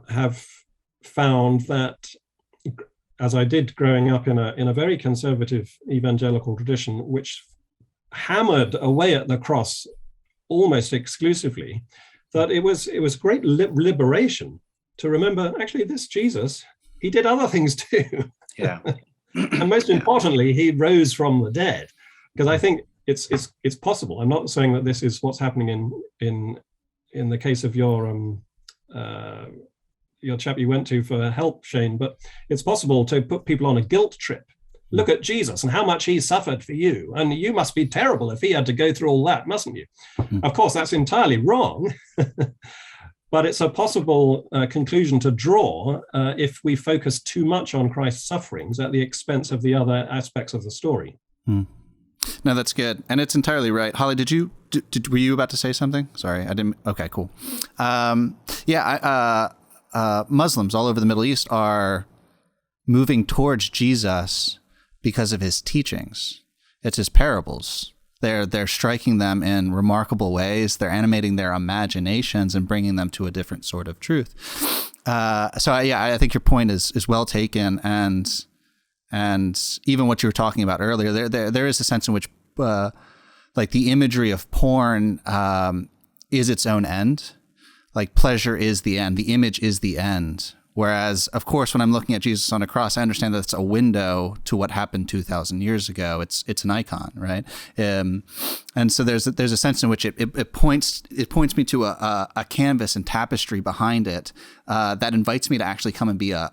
have found that, as I did growing up in a very conservative evangelical tradition, which hammered away at the cross almost exclusively, that it was great liberation to remember, actually, this Jesus, he did other things too. Yeah. And most importantly, he rose from the dead. Because I think it's possible. I'm not saying that this is what's happening in the case of your chap you went to for help, Shane, but it's possible to put people on a guilt trip. Look at Jesus and how much he suffered for you, and you must be terrible if he had to go through all that, mustn't you? Of course, that's entirely wrong, but it's a possible conclusion to draw if we focus too much on Christ's sufferings at the expense of the other aspects of the story. No, that's good, and it's entirely right. Holly, were you about to say something? Sorry, I didn't. Okay, cool. Muslims all over the Middle East are moving towards Jesus because of his teachings. It's his parables. They're striking them in remarkable ways. They're animating their imaginations and bringing them to a different sort of truth. I think your point is well taken, and even what you were talking about earlier, there is a sense in which like the imagery of porn is its own end. Like pleasure is the end. The image is the end. Whereas, of course, when I'm looking at Jesus on a cross, I understand that it's a window to what happened 2,000 years ago. It's an icon, right? And so there's a sense in which it points me to a canvas and tapestry behind it that invites me to actually come and be a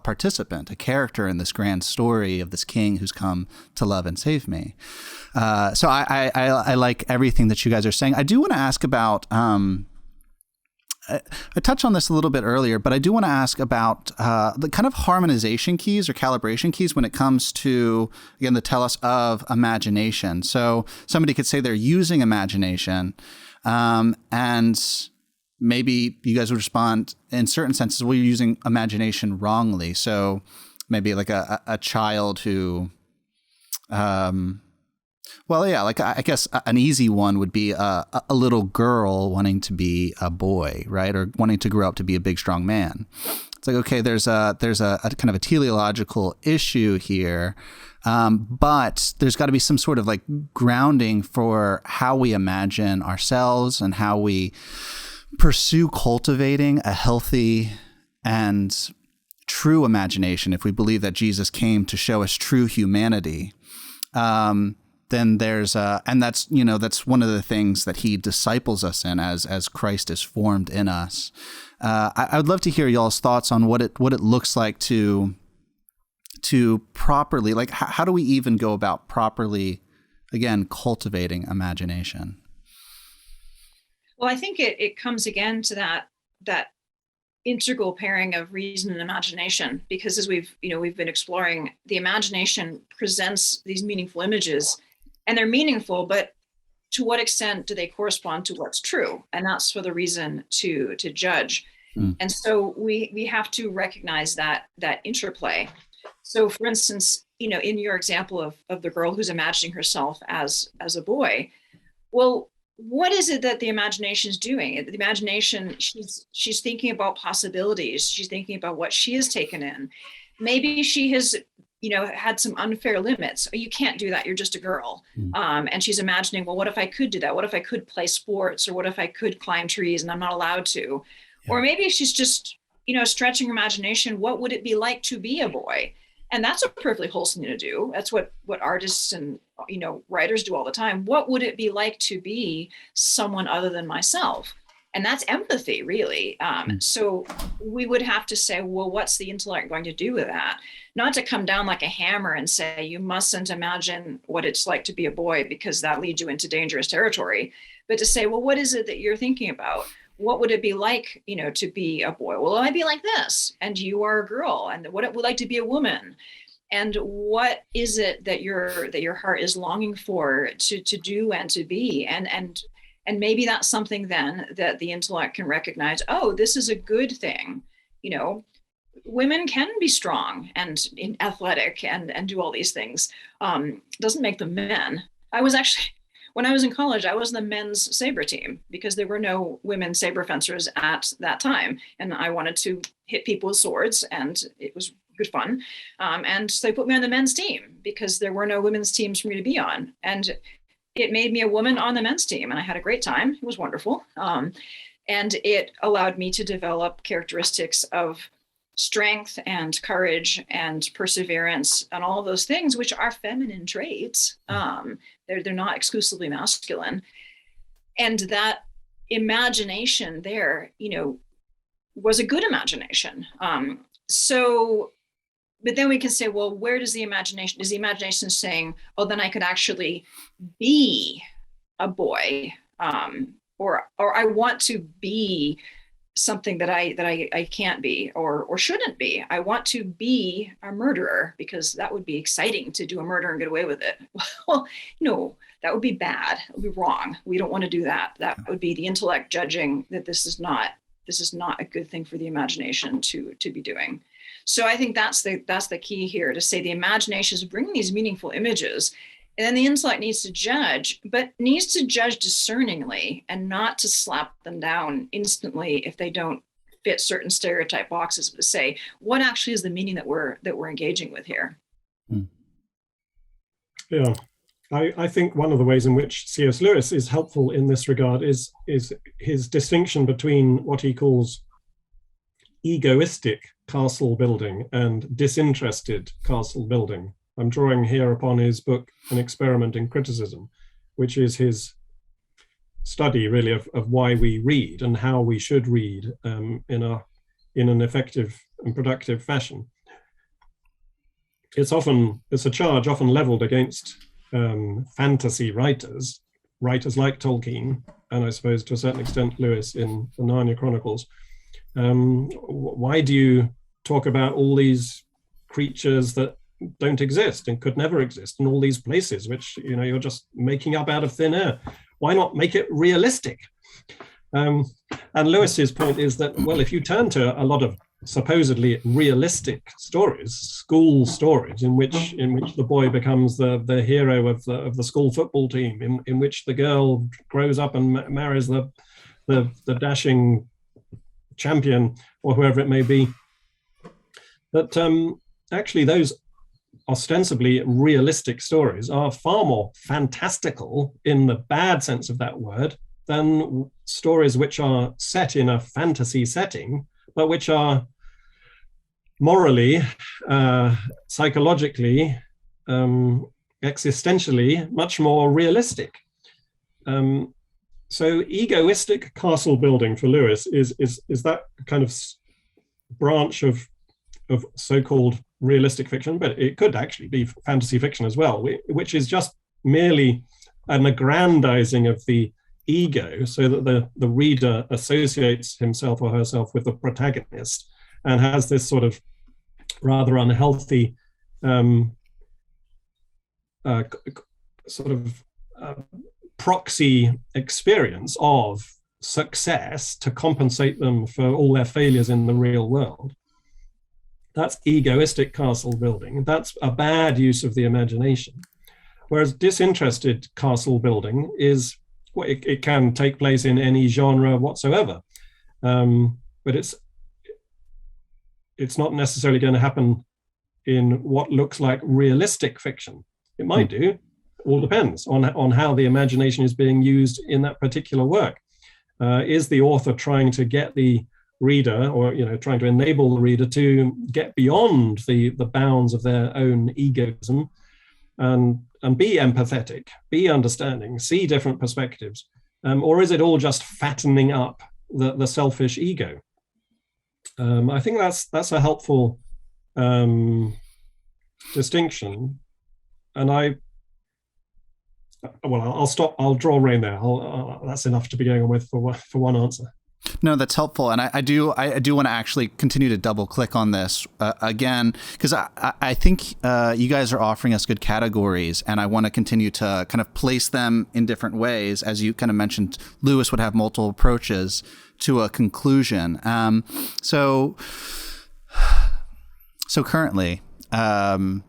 participant, a character in this grand story of this king who's come to love and save me. So I like everything that you guys are saying. I do want to ask about I touched on this a little bit earlier, but I do want to ask about the kind of harmonization keys or calibration keys when it comes to, again, the tell us of imagination. So somebody could say they're using imagination, and maybe you guys would respond in certain senses, well, you're using imagination wrongly. So maybe like a child who, well, yeah, like I guess an easy one would be a little girl wanting to be a boy, right? Or wanting to grow up to be a big, strong man. It's like, okay, there's a kind of a teleological issue here, but there's got to be some sort of like grounding for how we imagine ourselves and how we pursue cultivating a healthy and true imagination. If we believe that Jesus came to show us true humanity, then there's and that's one of the things that he disciples us in as Christ is formed in us. I would love to hear y'all's thoughts on what it looks like to properly, like how do we even go about properly, again, cultivating imagination? Well, I think it comes again to that integral pairing of reason and imagination, because as we've been exploring, the imagination presents these meaningful images, and they're meaningful, but to what extent do they correspond to what's true? And that's for the reason to judge. And so we have to recognize that interplay. So for instance, in your example of the girl who's imagining herself as a boy, well, what is it that the imagination is doing? The imagination, she's thinking about possibilities. She's thinking about what she has taken in. Maybe she has, had some unfair limits. You can't do that. You're just a girl. And she's imagining, well, what if I could do that? What if I could play sports? Or what if I could climb trees and I'm not allowed to? Yeah. Or maybe she's just, stretching her imagination. What would it be like to be a boy? And that's a perfectly wholesome thing to do. That's what artists and, writers do all the time. What would it be like to be someone other than myself? And that's empathy, really. So we would have to say, well, what's the intellect going to do with that? Not to come down like a hammer and say, you mustn't imagine what it's like to be a boy because that leads you into dangerous territory. But to say, well, what is it that you're thinking about? What would it be like, to be a boy? Well, I'd be like this, and you are a girl, and what it would like to be a woman. And what is it that your heart is longing for to do and to be? And maybe that's something then that the intellect can recognize, oh, this is a good thing. Women can be strong and athletic and do all these things. Doesn't make them men. When I was in college, I was the men's saber team because there were no women saber fencers at that time. And I wanted to hit people with swords, and it was good fun. And so they put me on the men's team because there were no women's teams for me to be on. And it made me a woman on the men's team, and I had a great time. It was wonderful. And it allowed me to develop characteristics of strength and courage and perseverance and all of those things, which are feminine traits. They're not exclusively masculine. And that imagination there, was a good imagination. But then we can say, well, where does the imagination, is the imagination saying, oh, then I could actually be a boy, or I want to be something that I can't be or shouldn't be. I want to be a murderer because that would be exciting to do a murder and get away with it. Well, no, that would be bad. It would be wrong. We don't want to do that. That would be the intellect judging that this is not a good thing for the imagination to be doing. So I think that's the key here, to say the imagination is bringing these meaningful images. And then the intellect needs to judge, but needs to judge discerningly and not to slap them down instantly if they don't fit certain stereotype boxes, but to say, what actually is the meaning that we're engaging with here? Yeah, I think one of the ways in which C.S. Lewis is helpful in this regard is his distinction between what he calls egoistic castle building and disinterested castle building. I'm drawing here upon his book, An Experiment in Criticism, which is his study really of why we read and how we should read in an effective and productive fashion. It's a charge often leveled against fantasy writers writers like Tolkien, and I suppose to a certain extent Lewis in the Narnia Chronicles, why do you talk about all these creatures that don't exist and could never exist, and all these places which you're just making up out of thin air? Why not make it realistic? And Lewis's point is that, well, if you turn to a lot of supposedly realistic stories, school stories, in which the boy becomes the hero of the school football team, in which the girl grows up and marries the dashing champion or whoever it may be, that actually those ostensibly realistic stories are far more fantastical in the bad sense of that word than stories which are set in a fantasy setting, but which are morally, psychologically, existentially much more realistic. So egoistic castle building for Lewis is that kind of branch of so-called realistic fiction, but it could actually be fantasy fiction as well, which is just merely an aggrandizing of the ego, so that the reader associates himself or herself with the protagonist and has this sort of rather unhealthy proxy experience of success to compensate them for all their failures in the real world. That's egoistic castle building. That's a bad use of the imagination. Whereas disinterested castle building is, well, it can take place in any genre whatsoever, but it's not necessarily going to happen in what looks like realistic fiction. It might do. All depends on how the imagination is being used in that particular work. Is the author trying to get the reader, or trying to enable the reader to get beyond the bounds of their own egoism and be empathetic, be understanding, see different perspectives, or is it all just fattening up the selfish ego? I think that's a helpful distinction, and I'll stop. I'll draw rein there. That's enough to be going on with for one answer. No, that's helpful, and I do want to actually continue to double click on this again, because I think you guys are offering us good categories, and I want to continue to kind of place them in different ways. As you kind of mentioned, Lewis would have multiple approaches to a conclusion. So currently, I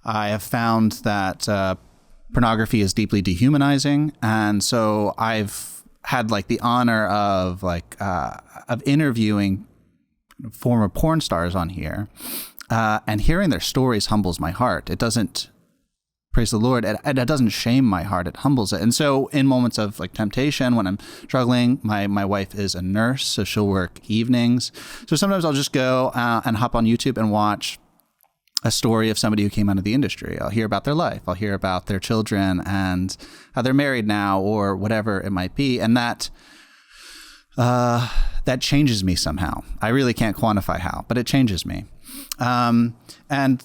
have found that pornography is deeply dehumanizing, and so I've had like the honor of interviewing former porn stars on here, and hearing their stories humbles my heart. It doesn't, praise the Lord, it doesn't shame my heart, it humbles it. And so in moments of like temptation, when I'm struggling, my wife is a nurse, so she'll work evenings. So sometimes I'll just go and hop on YouTube and watch a story of somebody who came out of the industry. I'll hear about their life. I'll hear about their children and how they're married now, or whatever it might be. And that changes me somehow. I really can't quantify how, but it changes me. And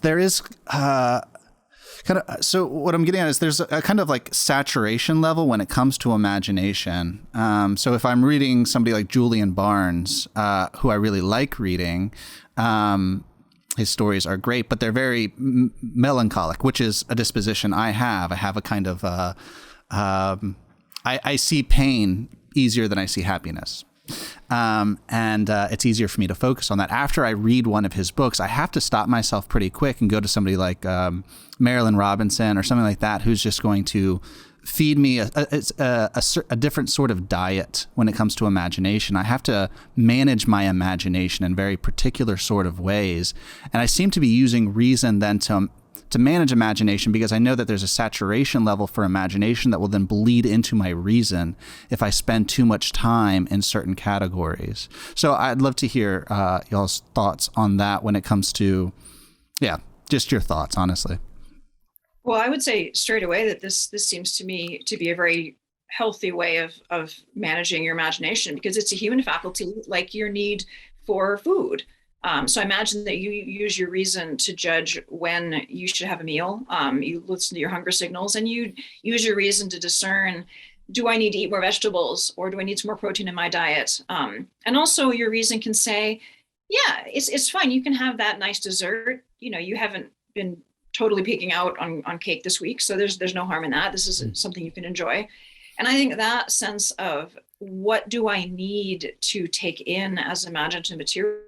there is so what I'm getting at is there's a kind of like saturation level when it comes to imagination. So if I'm reading somebody like Julian Barnes, who I really like reading, his stories are great, but they're very melancholic, which is a disposition I have. I have a kind of, I see pain easier than I see happiness. And it's easier for me to focus on that. After I read one of his books, I have to stop myself pretty quick and go to somebody like Marilyn Robinson or something like that, who's just going to feed me a different sort of diet when it comes to imagination. I have to manage my imagination in very particular sort of ways. And I seem to be using reason then to manage imagination, because I know that there's a saturation level for imagination that will then bleed into my reason if I spend too much time in certain categories. So I'd love to hear y'all's thoughts on that when it comes to, just your thoughts, honestly. Well, I would say straight away that this seems to me to be a very healthy way of managing your imagination, because it's a human faculty like your need for food. So I imagine that you use your reason to judge when you should have a meal. You listen to your hunger signals, and you use your reason to discern, do I need to eat more vegetables, or do I need some more protein in my diet? And also your reason can say, yeah, it's fine. You can have that nice dessert. You haven't been totally peeking out on cake this week, so there's no harm in that. This is something you can enjoy. And I think that sense of what do I need to take in as imaginative material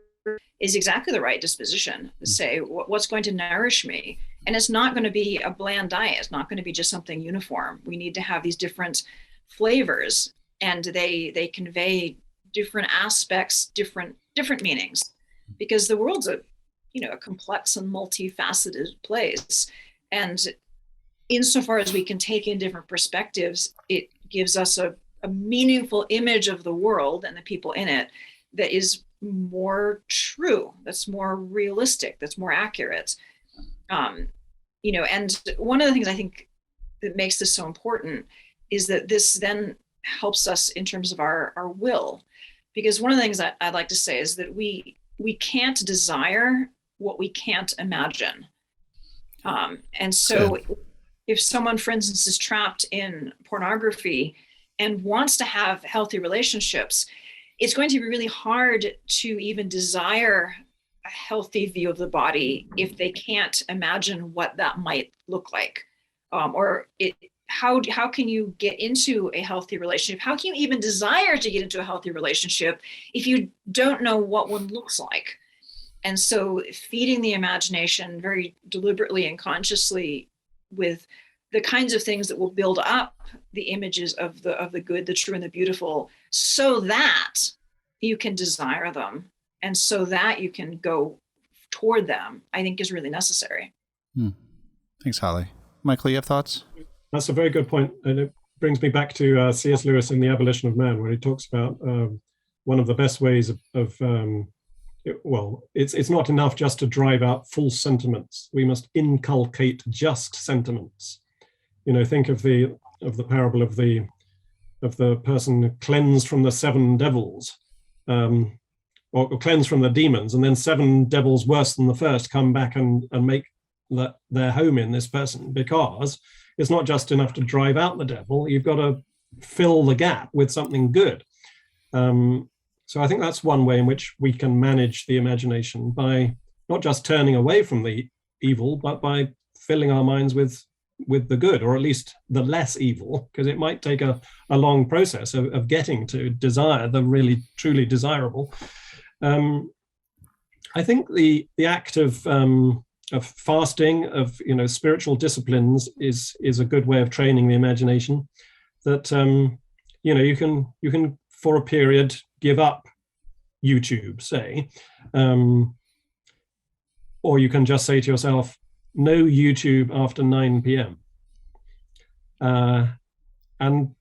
is exactly the right disposition to say what's going to nourish me. And it's not going to be a bland diet. It's not going to be just something uniform. We need to have these different flavors, and they convey different aspects, different meanings, because the world's a complex and multifaceted place. And insofar as we can take in different perspectives, it gives us a meaningful image of the world and the people in it that is more true, that's more realistic, that's more accurate. And one of the things I think that makes this so important is that this then helps us in terms of our will. Because one of the things that I'd like to say is that we can't desire what we can't imagine. And so if someone, for instance, is trapped in pornography and wants to have healthy relationships, it's going to be really hard to even desire a healthy view of the body if they can't imagine what that might look like. How can you get into a healthy relationship? How can you even desire to get into a healthy relationship if you don't know what one looks like? And so feeding the imagination very deliberately and consciously with the kinds of things that will build up the images of the good, the true, and the beautiful, so that you can desire them and so that you can go toward them, I think is really necessary. Thanks, Holly. Michael, you have thoughts? That's a very good point. And it brings me back to C.S. Lewis in The Abolition of Man, where he talks about one of the best ways it's not enough just to drive out false sentiments. We must inculcate just sentiments. Think of the parable of the person cleansed from the 7 devils, or cleansed from the demons, and then 7 devils worse than the first come back and make their home in this person, because it's not just enough to drive out the devil. You've got to fill the gap with something good. So I think that's one way in which we can manage the imagination, by not just turning away from the evil, but by filling our minds with the good, or at least the less evil, because it might take a long process of getting to desire the really truly desirable. I think the act of fasting, of spiritual disciplines, is a good way of training the imagination. That you can for a period give up YouTube, say, or you can just say to yourself, no YouTube after 9 p.m. And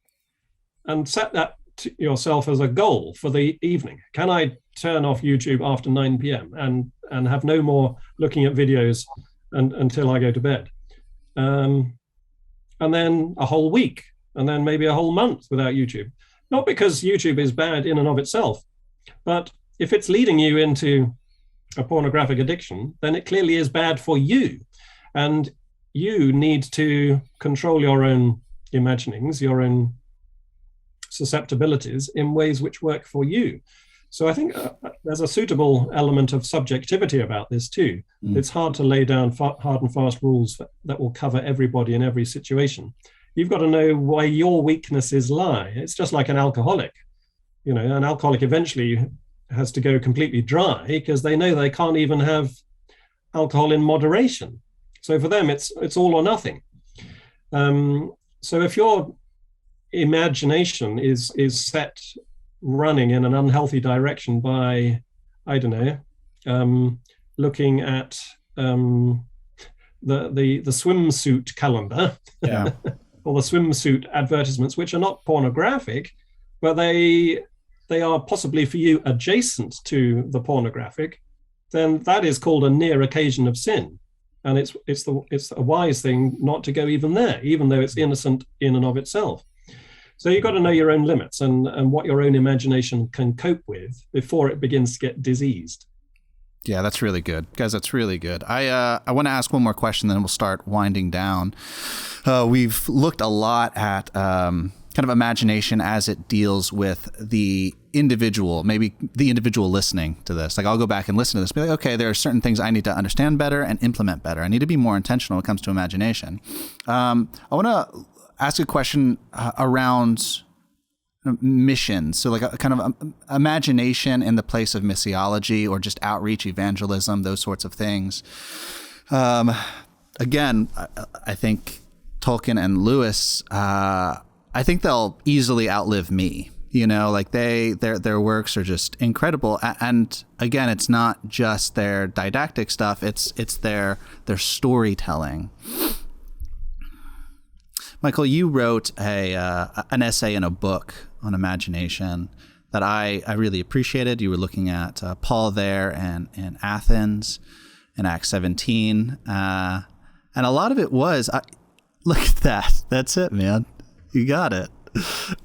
set that to yourself as a goal for the evening. Can I turn off YouTube after 9 p.m. and have no more looking at videos until I go to bed? And then a whole week, and then maybe a whole month without YouTube. Not because YouTube is bad in and of itself, but if it's leading you into a pornographic addiction, then it clearly is bad for you. And you need to control your own imaginings, your own susceptibilities in ways which work for you. So I think there's a suitable element of subjectivity about this too. It's hard to lay down hard and fast rules that will cover everybody in every situation. You've got to know where your weaknesses lie. It's just like an alcoholic. An alcoholic eventually has to go completely dry because they know they can't even have alcohol in moderation. So for them, it's all or nothing. So if your imagination is set running in an unhealthy direction by, I don't know, looking at the swimsuit calendar, Yeah. or the swimsuit advertisements, which are not pornographic, but they are possibly for you adjacent to the pornographic, then that is called a near occasion of sin. And it's a wise thing not to go even there, even though it's innocent in and of itself. So you've got to know your own limits and what your own imagination can cope with before it begins to get diseased. Yeah, that's really good. Guys, that's really good. I want to ask one more question, then we'll start winding down. We've looked a lot at kind of imagination as it deals with the individual, maybe the individual listening to this. Like, I'll go back and listen to this, be like, okay, there are certain things I need to understand better and implement better. I need to be more intentional when it comes to imagination. I want to ask a question around mission. So like a kind of imagination in the place of missiology or just outreach, evangelism, those sorts of things. Again, I think Tolkien and Lewis, I think they'll easily outlive me. You know, like their works are just incredible. And again, it's not just their didactic stuff, it's their storytelling. Michael, you wrote an essay in a book on imagination that I really appreciated. You were looking at Paul there and in Athens in Acts 17. And a lot of it was, look at that. That's it, man. You got it.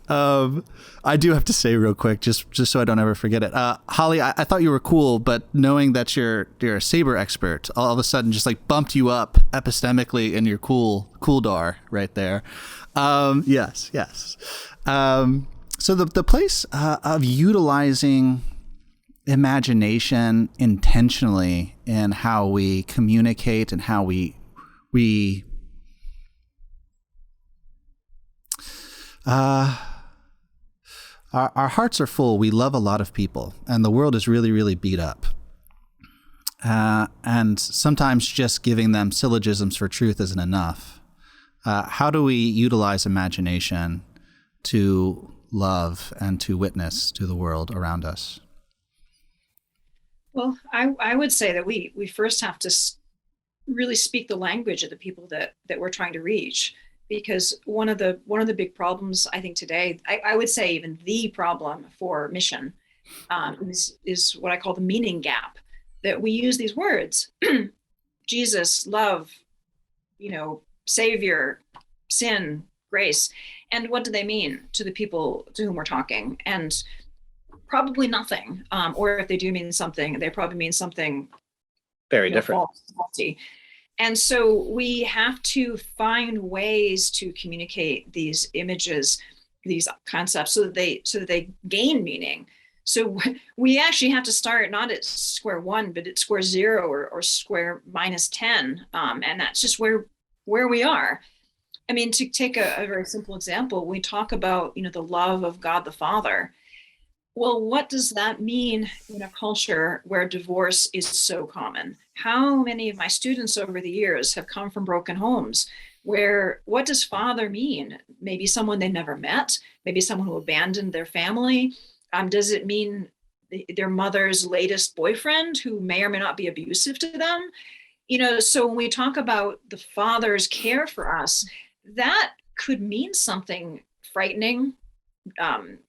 I do have to say real quick, just so I don't ever forget it. Holly, I thought you were cool, but knowing that you're a saber expert, all of a sudden just like bumped you up epistemically in your cool dar right there. Yes. So the place of utilizing imagination intentionally in how we communicate and how we our hearts are full. We love a lot of people, and the world is really, really beat up. And sometimes just giving them syllogisms for truth isn't enough. How do we utilize imagination to love and to witness to the world around us? Well, I would say that we first have to really speak the language of the people that we're trying to reach. Because one of the big problems I think today, I would say even the problem for mission is what I call the meaning gap. That we use these words, Jesus, love, Savior, sin, grace, and what do they mean to the people to whom we're talking? And probably nothing. Or if they do mean something, they probably mean something very different. Faulty. And so we have to find ways to communicate these images, these concepts, so that they gain meaning. So we actually have to start not at square one, but at square zero or square minus 10. And that's just where we are. I mean, to take a very simple example, we talk about, the love of God the Father. Well, what does that mean in a culture where divorce is so common? How many of my students over the years have come from broken homes where what does father mean? Maybe someone they never met, maybe someone who abandoned their family. Does it mean their mother's latest boyfriend who may or may not be abusive to them? So when we talk about the father's care for us, that could mean something frightening,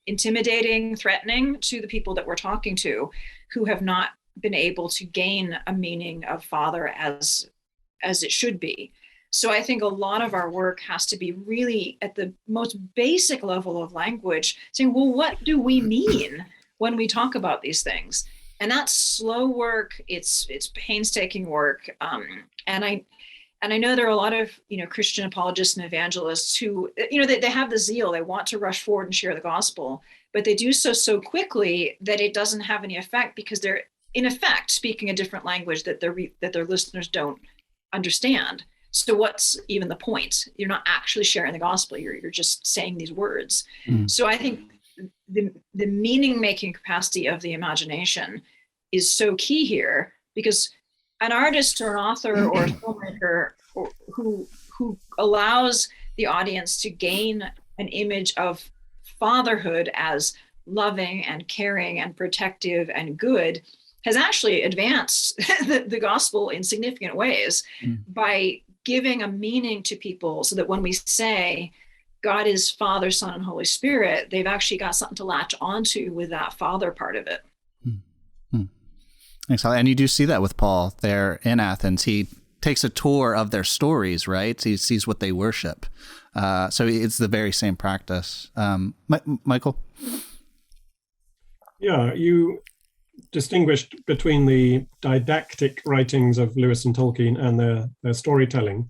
intimidating, threatening to the people that we're talking to who have not been able to gain a meaning of father as it should be. So I think a lot of our work has to be really at the most basic level of language, saying, well, what do we mean when we talk about these things? And that's slow work. It's painstaking work. And I know there are a lot of, Christian apologists and evangelists who, they have the zeal, they want to rush forward and share the gospel, but they do so quickly that it doesn't have any effect because they're in effect speaking a different language that their listeners don't understand. So what's even the point? You're not actually sharing the gospel. You're just saying these words. Mm. So I think the meaning-making capacity of the imagination is so key here, because an artist or an author or a filmmaker who allows the audience to gain an image of fatherhood as loving and caring and protective and good has actually advanced the gospel in significant ways by giving a meaning to people, so that when we say God is Father, Son, and Holy Spirit, they've actually got something to latch onto with that father part of it. Thanks, Holly. And you do see that with Paul there in Athens. He takes a tour of their stories, right? He sees what they worship. So it's the very same practice. Michael? Yeah, distinguished between the didactic writings of Lewis and Tolkien and their storytelling.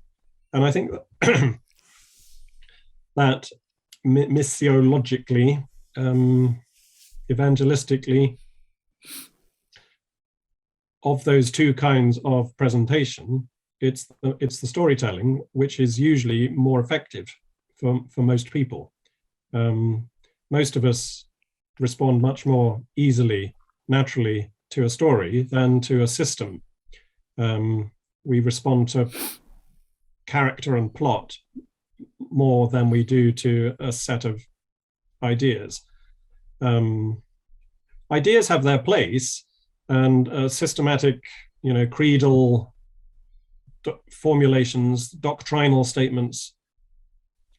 And I think that, that missiologically, evangelistically, of those two kinds of presentation, it's the storytelling which is usually more effective for most people. Most of us respond much more easily, naturally to a story than to a system. We respond to character and plot more than we do to a set of ideas. Ideas have their place, and systematic, creedal formulations, doctrinal statements,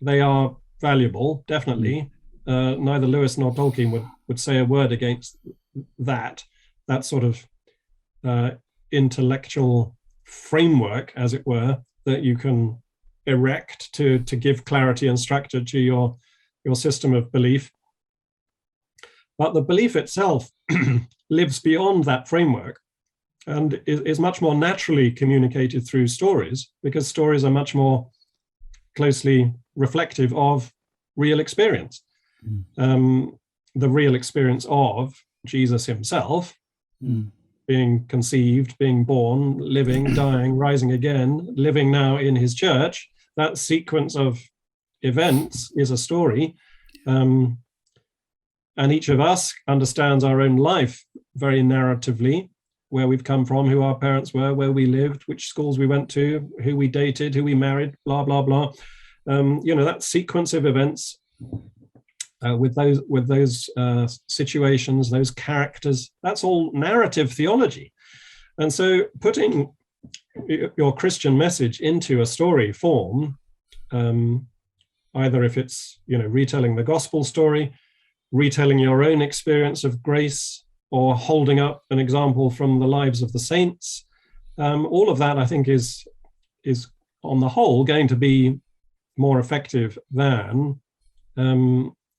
they are valuable, definitely. Neither Lewis nor Tolkien would say a word against that sort of intellectual framework, as it were, that you can erect to give clarity and structure to your system of belief. But the belief itself lives beyond that framework and is much more naturally communicated through stories, because stories are much more closely reflective of real experience. The real experience of Jesus himself, being conceived, being born, living, dying, rising again, living now in his church. That sequence of events is a story. And each of us understands our own life very narratively, where we've come from, who our parents were, where we lived, which schools we went to, who we dated, who we married, blah, blah, blah. That sequence of events with those situations, those characters, that's all narrative theology. And so putting your Christian message into a story form, either if it's, retelling the gospel story, retelling your own experience of grace, or holding up an example from the lives of the saints, all of that, I think, is on the whole going to be more effective than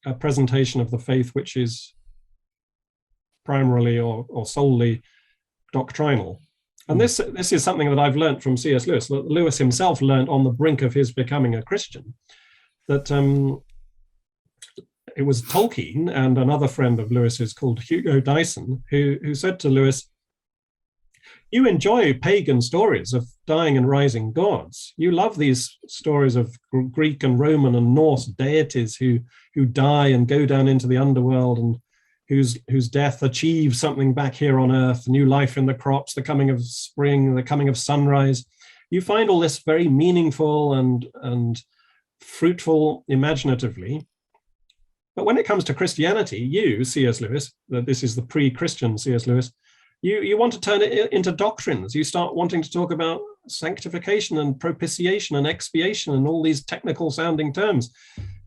a presentation of the faith which is primarily or solely doctrinal. And this is something that I've learned from C.S. Lewis. Lewis himself learned on the brink of his becoming a Christian, that it was Tolkien and another friend of Lewis's called Hugo Dyson who said to Lewis, "You enjoy pagan stories of dying and rising gods. You love these stories of Greek and Roman and Norse deities who die and go down into the underworld, and whose death achieves something back here on earth, new life in the crops, the coming of spring, the coming of sunrise. You find all this very meaningful and fruitful imaginatively. But when it comes to Christianity, you, C.S. Lewis, this is the pre-Christian C.S. Lewis, you want to turn it into doctrines. You start wanting to talk about sanctification and propitiation and expiation and all these technical sounding terms.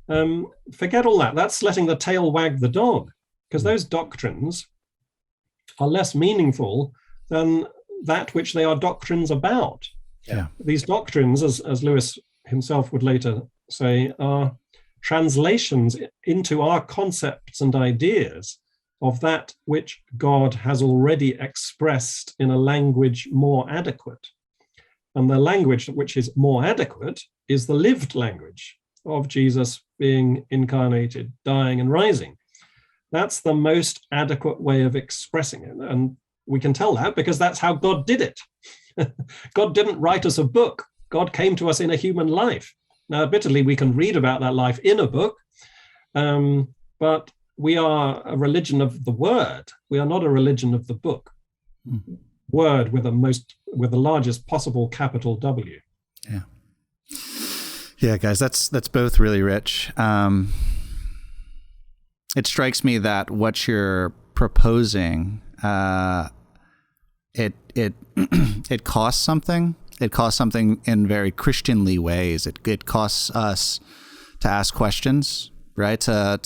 Forget all that. That's letting the tail wag the dog, because those doctrines are less meaningful than that which they are doctrines about. Yeah. These doctrines, as Lewis himself would later say, are translations into our concepts and ideas of that which God has already expressed in a language more adequate. And the language which is more adequate is the lived language of Jesus being incarnated, dying and rising. That's the most adequate way of expressing it. And we can tell that because that's how God did it. God didn't write us a book. God came to us in a human life. Now, admittedly, we can read about that life in a book, but we are a religion of the word. We are not a religion of the book. Word with the largest possible capital W. Yeah. Yeah, guys, that's both really rich. It strikes me that what you're proposing, it costs something. It costs something in very Christianly ways. It costs us to ask questions, right? To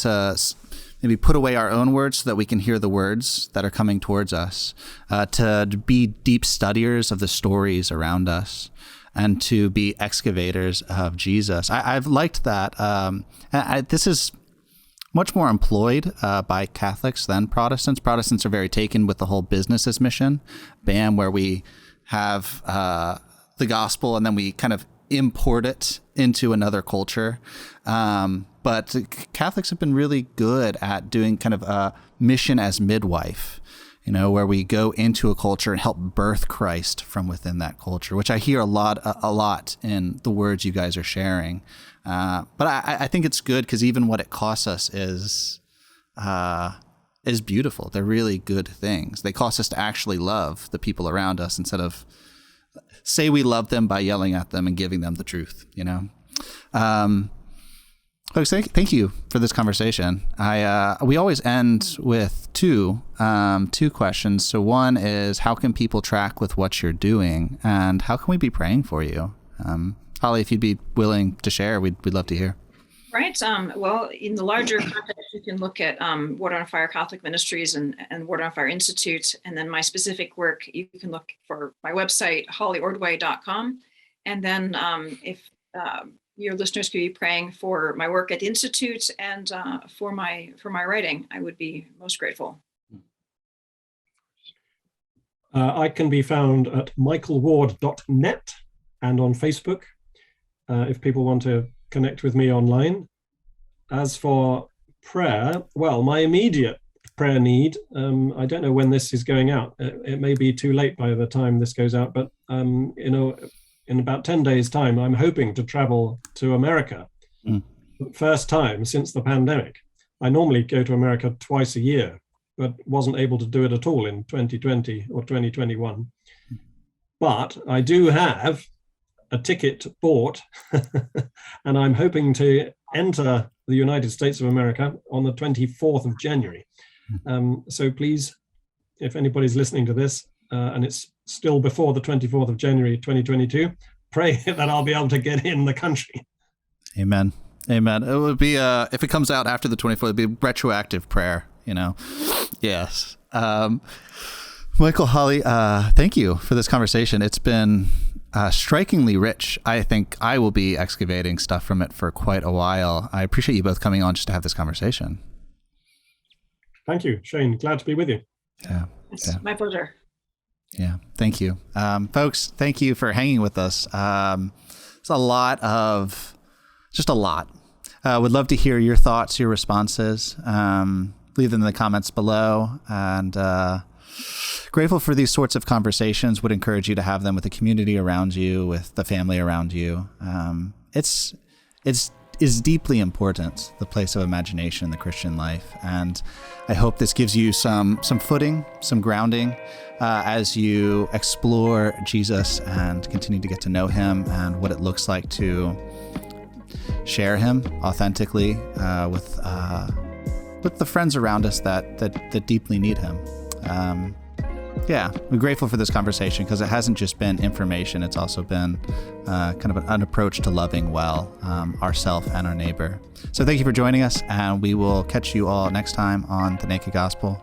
maybe put away our own words so that we can hear the words that are coming towards us, to be deep studiers of the stories around us, and to be excavators of Jesus. I've liked that. This is much more employed by Catholics than Protestants. Protestants are very taken with the whole business as mission, BAM, where we have the gospel and then we kind of import it into another culture. But Catholics have been really good at doing kind of a mission as midwife, where we go into a culture and help birth Christ from within that culture, which I hear a lot in the words you guys are sharing. But I think it's good because even what it costs us is beautiful. They're really good things. They cost us to actually love the people around us instead of say we love them by yelling at them and giving them the truth, Folks, thank you for this conversation. We always end with two questions. So one is, how can people track with what you're doing, and how can we be praying for you? Holly, if you'd be willing to share, we'd love to hear. Right. Well, in the larger context, you can look at Word on Fire Catholic Ministries and Word on Fire Institute. And then my specific work, you can look for my website, hollyordway.com. And then if your listeners could be praying for my work at the Institute and for my writing, I would be most grateful. I can be found at michaelward.net and on Facebook if people want to connect with me online. As for prayer, well, my immediate prayer need, I don't know when this is going out. It may be too late by the time this goes out, but in about 10 days' time, I'm hoping to travel to America. First time since the pandemic. I normally go to America twice a year, but wasn't able to do it at all in 2020 or 2021. But I do have a ticket bought, and I'm hoping to enter the United States of America on the 24th of January. So please, if anybody's listening to this, and it's still before the 24th of January 2022, pray that I'll be able to get in the country. Amen. Amen. It would be, if it comes out after the 24th, it'd be retroactive prayer, Yes. Michael, Holly, thank you for this conversation. It's been strikingly rich. I think I will be excavating stuff from it for quite a while. I appreciate you both coming on just to have this conversation. Thank you, Shane. Glad to be with you. Yeah. It's my pleasure. Yeah. Thank you. Folks, thank you for hanging with us. It's a lot. Would love to hear your thoughts, your responses. Leave them in the comments below. And grateful for these sorts of conversations. Would encourage you to have them with the community around you, with the family around you. It's deeply important, the place of imagination in the Christian life. And I hope this gives you some footing, some grounding as you explore Jesus and continue to get to know him and what it looks like to share him authentically with the friends around us that deeply need him. We're grateful for this conversation because it hasn't just been information. It's also been kind of an approach to loving well ourselves and our neighbor. So thank you for joining us, and we will catch you all next time on The Naked Gospel.